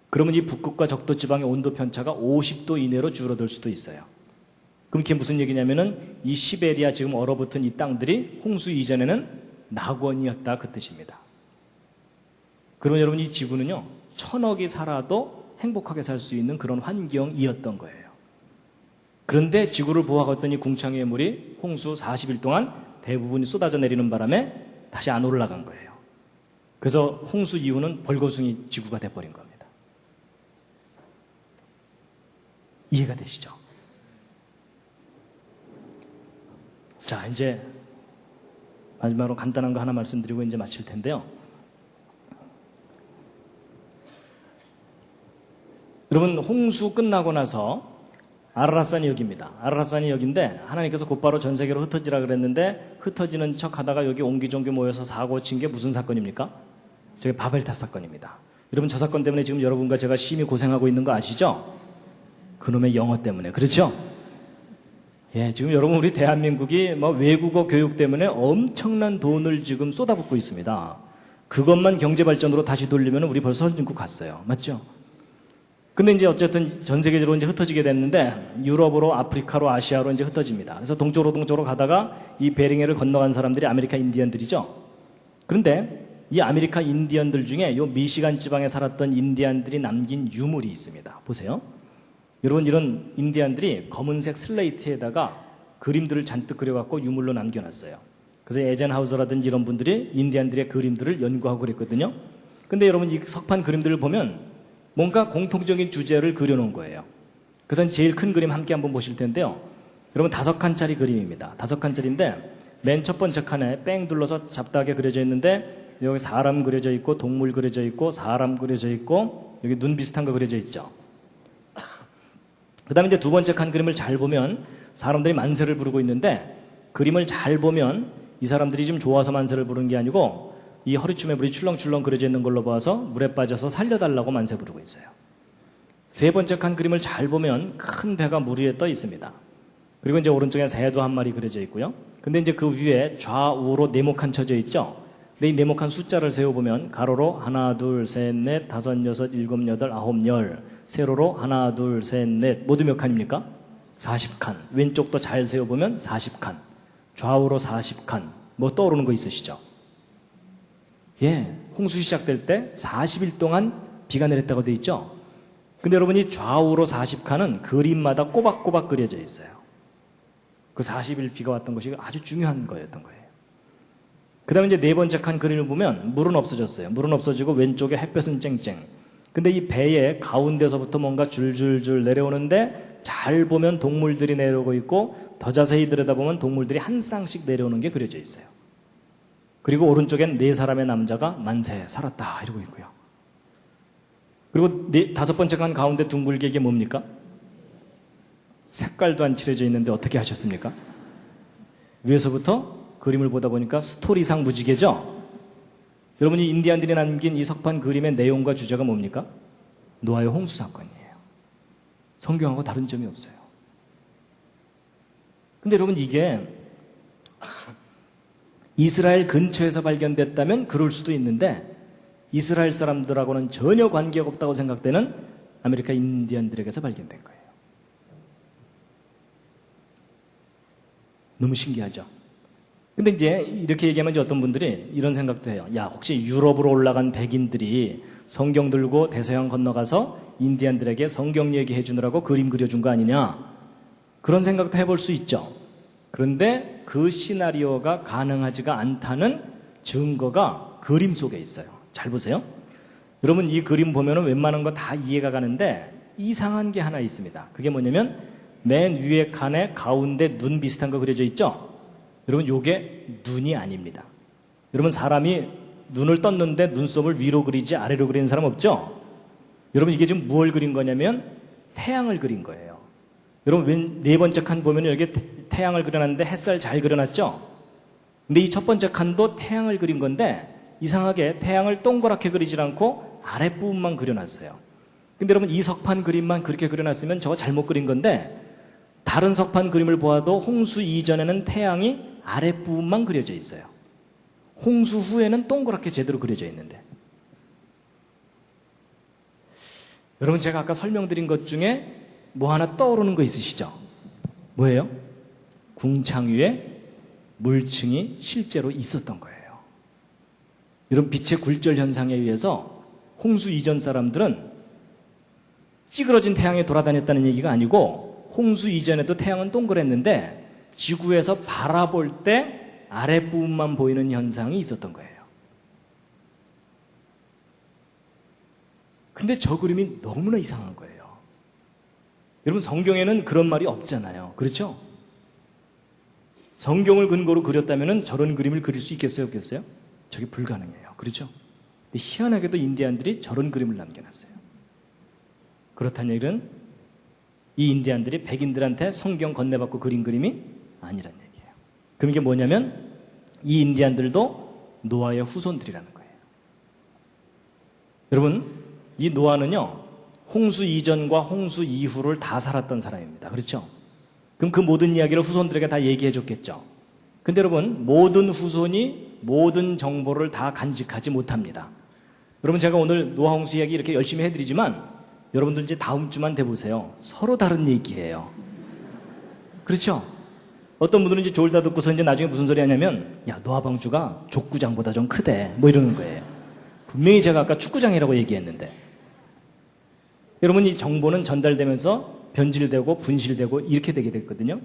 그러면 이 북극과 적도 지방의 온도 편차가 50도 이내로 줄어들 수도 있어요. 그럼 그게 무슨 얘기냐면은 이 시베리아 지금 얼어붙은 이 땅들이 홍수 이전에는 낙원이었다, 그 뜻입니다. 그러면 여러분, 이 지구는요, 1000억이 살아도 행복하게 살 수 있는 그런 환경이었던 거예요. 그런데 지구를 보호하고 있던 이 궁창의 물이 홍수 40일 동안 대부분이 쏟아져 내리는 바람에 다시 안 올라간 거예요. 그래서 홍수 이후는 벌거숭이 지구가 돼버린 겁니다. 이해가 되시죠? 자, 이제 마지막으로 간단한 거 하나 말씀드리고 이제 마칠 텐데요. 여러분, 홍수 끝나고 나서 아라라산이 여기입니다. 아라라산이 여기인데 하나님께서 곧바로 전 세계로 흩어지라 그랬는데 흩어지는 척 하다가 여기 옹기종기 모여서 사고 친 게 무슨 사건입니까? 저게 바벨탑 사건입니다. 여러분, 저 사건 때문에 지금 여러분과 제가 심히 고생하고 있는 거 아시죠? 그놈의 영어 때문에. 그렇죠? 예, 지금 여러분, 우리 대한민국이 뭐 외국어 교육 때문에 엄청난 돈을 지금 쏟아붓고 있습니다. 그것만 경제 발전으로 다시 돌리면 우리 벌써 선진국 갔어요. 맞죠? 근데 이제 어쨌든 전 세계적으로 이제 흩어지게 됐는데 유럽으로, 아프리카로, 아시아로 이제 흩어집니다. 그래서 동쪽으로 가다가 이 베링해를 건너간 사람들이 아메리카 인디언들이죠. 그런데 이 아메리카 인디언들 중에 요 미시간 지방에 살았던 인디언들이 남긴 유물이 있습니다. 보세요. 여러분, 이런 인디언들이 검은색 슬레이트에다가 그림들을 잔뜩 그려갖고 유물로 남겨놨어요. 그래서 에젠하우저라든지 이런 분들이 인디언들의 그림들을 연구하고 그랬거든요. 근데 여러분 이 석판 그림들을 보면 뭔가 공통적인 주제를 그려놓은 거예요. 그래서 제일 큰 그림 함께 한번 보실 텐데요. 여러분 5칸짜리 그림입니다. 5칸짜리인데 맨 첫 번째 칸에 뺑 둘러서 잡다하게 그려져 있는데 여기 사람 그려져 있고 동물 그려져 있고 사람 그려져 있고 여기 눈 비슷한 거 그려져 있죠. 그 다음에 이제 두 번째 칸 그림을 잘 보면 사람들이 만세를 부르고 있는데 그림을 잘 보면 이 사람들이 좀 좋아서 만세를 부르는 게 아니고 이 허리춤에 물이 출렁출렁 그려져 있는 걸로 봐서 물에 빠져서 살려달라고 만세 부르고 있어요. 세 번째 칸 그림을 잘 보면 큰 배가 물 위에 떠 있습니다. 그리고 이제 오른쪽에 새도 한 마리 그려져 있고요. 근데 이제 그 위에 좌우로 네모칸 쳐져 있죠. 근데 이 네모칸 숫자를 세어보면 가로로 하나, 둘, 셋, 넷, 다섯, 여섯, 일곱, 여덟, 아홉, 열. 세로로 하나, 둘, 셋, 넷. 모두 몇 칸입니까? 40칸. 왼쪽도 잘 세어보면 40칸. 좌우로 40칸. 뭐 떠오르는 거 있으시죠? 예, 홍수 시작될 때 40일 동안 비가 내렸다고 돼 있죠? 근데 여러분이 좌우로 40칸은 그림마다 꼬박꼬박 그려져 있어요. 그 40일 비가 왔던 것이 아주 중요한 거였던 거예요. 그 다음에 이제 네 번째 칸 그림을 보면 물은 없어졌어요. 물은 없어지고 왼쪽에 햇볕은 쨍쨍. 근데 이 배의 가운데서부터 뭔가 줄줄줄 내려오는데 잘 보면 동물들이 내려오고 있고 더 자세히 들여다보면 동물들이 한 쌍씩 내려오는 게 그려져 있어요. 그리고 오른쪽엔 네 사람의 남자가 만세 살았다 이러고 있고요. 그리고 다섯 번째 칸 가운데 둥글게 이게 뭡니까? 색깔도 안 칠해져 있는데 어떻게 하셨습니까? 위에서부터 그림을 보다 보니까 스토리상 무지개죠? 여러분이 인디안들이 남긴 이 석판 그림의 내용과 주제가 뭡니까? 노아의 홍수 사건이에요. 성경하고 다른 점이 없어요. 근데 여러분 이게 이스라엘 근처에서 발견됐다면 그럴 수도 있는데 이스라엘 사람들하고는 전혀 관계가 없다고 생각되는 아메리카 인디언들에게서 발견된 거예요. 너무 신기하죠? 근데 이제 이렇게 얘기하면 이제 어떤 분들이 이런 생각도 해요. 야, 혹시 유럽으로 올라간 백인들이 성경 들고 대서양 건너가서 인디언들에게 성경 얘기해 주느라고 그림 그려준 거 아니냐? 그런 생각도 해볼 수 있죠. 그런데 그 시나리오가 가능하지가 않다는 증거가 그림 속에 있어요. 잘 보세요. 여러분 이 그림 보면은 웬만한 거 다 이해가 가는데 이상한 게 하나 있습니다. 그게 뭐냐면 맨 위에 칸에 가운데 눈 비슷한 거 그려져 있죠? 여러분 요게 눈이 아닙니다. 여러분 사람이 눈을 떴는데 눈썹을 위로 그리지 아래로 그리는 사람 없죠? 여러분 이게 지금 무엇을 그린 거냐면 태양을 그린 거예요. 여러분 네 번째 칸 보면 여기 태양을 그려놨는데 햇살 잘 그려놨죠? 근데 이 첫 번째 칸도 태양을 그린 건데 이상하게 태양을 동그랗게 그리질 않고 아랫부분만 그려놨어요. 근데 여러분 이 석판 그림만 그렇게 그려놨으면 저거 잘못 그린 건데 다른 석판 그림을 보아도 홍수 이전에는 태양이 아랫부분만 그려져 있어요. 홍수 후에는 동그랗게 제대로 그려져 있는데. 여러분 제가 아까 설명드린 것 중에 뭐 하나 떠오르는 거 있으시죠? 뭐예요? 궁창 위에 물층이 실제로 있었던 거예요. 이런 빛의 굴절 현상에 의해서 홍수 이전 사람들은 찌그러진 태양에 돌아다녔다는 얘기가 아니고 홍수 이전에도 태양은 동그랬는데 지구에서 바라볼 때 아랫부분만 보이는 현상이 있었던 거예요. 근데 저 그림이 너무나 이상한 거예요. 여러분 성경에는 그런 말이 없잖아요. 그렇죠? 성경을 근거로 그렸다면 저런 그림을 그릴 수 있겠어요? 없겠어요? 저게 불가능해요. 그렇죠? 근데 희한하게도 인디안들이 저런 그림을 남겨놨어요. 그렇다는 얘기는 이 인디안들이 백인들한테 성경 건네받고 그린 그림이 아니란 얘기예요. 그럼 이게 뭐냐면 이 인디안들도 노아의 후손들이라는 거예요. 여러분 이 노아는요 홍수 이전과 홍수 이후를 다 살았던 사람입니다. 그렇죠? 그럼 그 모든 이야기를 후손들에게 다 얘기해 줬겠죠. 근데 여러분 모든 후손이 모든 정보를 다 간직하지 못합니다. 여러분 제가 오늘 노아 홍수 이야기 이렇게 열심히 해드리지만 여러분들 이제 다음 주만 돼보세요. 서로 다른 얘기예요. 그렇죠? 어떤 분들은 이제 졸다 듣고서 이제 나중에 무슨 소리 하냐면 야 노아 방주가 족구장보다 좀 크대 뭐 이러는 거예요. 분명히 제가 아까 축구장이라고 얘기했는데 여러분 이 정보는 전달되면서 변질되고 분실되고 이렇게 되게 됐거든요.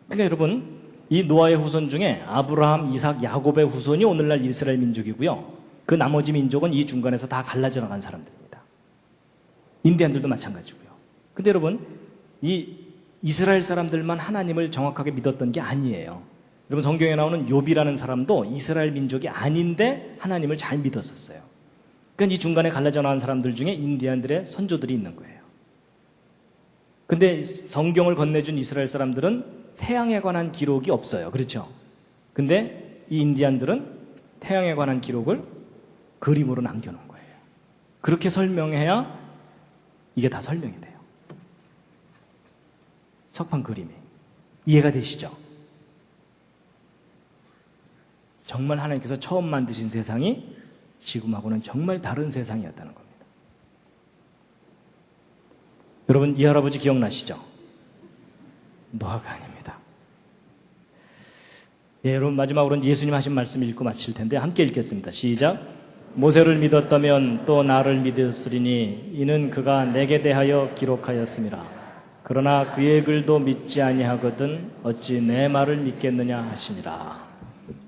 그러니까 여러분 이 노아의 후손 중에 아브라함, 이삭, 야곱의 후손이 오늘날 이스라엘 민족이고요. 그 나머지 민족은 이 중간에서 다 갈라져 나간 사람들입니다. 인디안들도 마찬가지고요. 근데 여러분, 이 이스라엘 사람들만 하나님을 정확하게 믿었던 게 아니에요. 여러분, 성경에 나오는 욥이라는 사람도 이스라엘 민족이 아닌데 하나님을 잘 믿었었어요. 그러니까 이 중간에 갈라져 나간 사람들 중에 인디안들의 선조들이 있는 거예요. 근데 성경을 건네준 이스라엘 사람들은 태양에 관한 기록이 없어요. 그렇죠? 근데 이 인디안들은 태양에 관한 기록을 그림으로 남겨놓은 거예요. 그렇게 설명해야 이게 다 설명이 돼요. 석판 그림이. 이해가 되시죠? 정말 하나님께서 처음 만드신 세상이 지금하고는 정말 다른 세상이었다는 겁니다. 여러분, 이 할아버지 기억나시죠? 노아가 아닙니다. 예, 여러분, 마지막으로는 예수님 하신 말씀 읽고 마칠 텐데 함께 읽겠습니다. 시작. 모세를 믿었다면 또 나를 믿었으리니 이는 그가 내게 대하여 기록하였음이라. 그러나 그의 글도 믿지 아니하거든 어찌 내 말을 믿겠느냐 하시니라.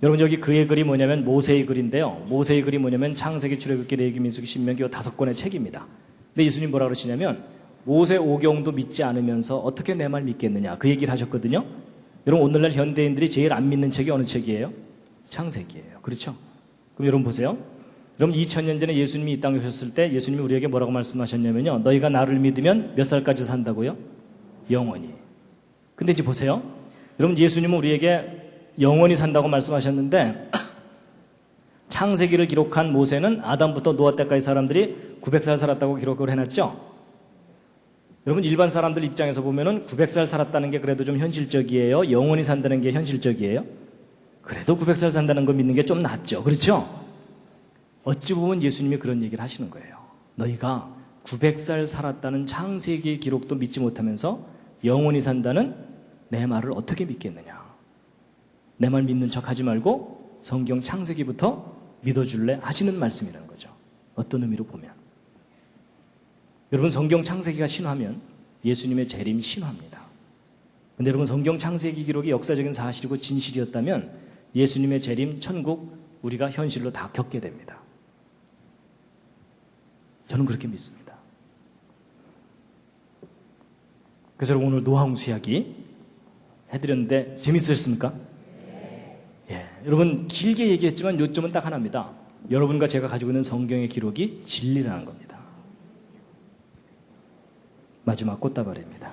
여러분, 여기 그의 글이 뭐냐면 모세의 글인데요. 모세의 글이 뭐냐면 창세기, 출애굽기, 레위기, 민수기, 신명기 5권의 책입니다. 근데 예수님 뭐라 그러시냐면 모세 오경도 믿지 않으면서 어떻게 내 말 믿겠느냐, 그 얘기를 하셨거든요. 여러분, 오늘날 현대인들이 제일 안 믿는 책이 어느 책이에요? 창세기예요. 그렇죠? 그럼 여러분 보세요. 여러분, 2000년 전에 예수님이 이 땅에 오셨을 때 예수님이 우리에게 뭐라고 말씀하셨냐면요, 너희가 나를 믿으면 몇 살까지 산다고요? 영원히. 근데 이제 보세요. 여러분, 예수님은 우리에게 영원히 산다고 말씀하셨는데 창세기를 기록한 모세는 아담부터 노아 때까지 사람들이 900살 살았다고 기록을 해놨죠. 여러분, 일반 사람들 입장에서 보면은 900살 살았다는 게 그래도 좀 현실적이에요? 영원히 산다는 게 현실적이에요? 그래도 900살 산다는 거 믿는 게 좀 낫죠. 그렇죠? 어찌 보면 예수님이 그런 얘기를 하시는 거예요. 너희가 900살 살았다는 창세기의 기록도 믿지 못하면서 영원히 산다는 내 말을 어떻게 믿겠느냐. 내 말 믿는 척 하지 말고 성경 창세기부터 믿어줄래 하시는 말씀이라는 거죠. 어떤 의미로 보면. 여러분, 성경 창세기가 신화면 예수님의 재림 신화입니다. 근데 여러분, 성경 창세기 기록이 역사적인 사실이고 진실이었다면 예수님의 재림, 천국, 우리가 현실로 다 겪게 됩니다. 저는 그렇게 믿습니다. 그래서 여러분, 오늘 노아홍수 이야기 해드렸는데 재밌으셨습니까? 예, 여러분, 길게 얘기했지만 요점은 딱 하나입니다. 여러분과 제가 가지고 있는 성경의 기록이 진리라는 겁니다. 마지막 꽃다발입니다.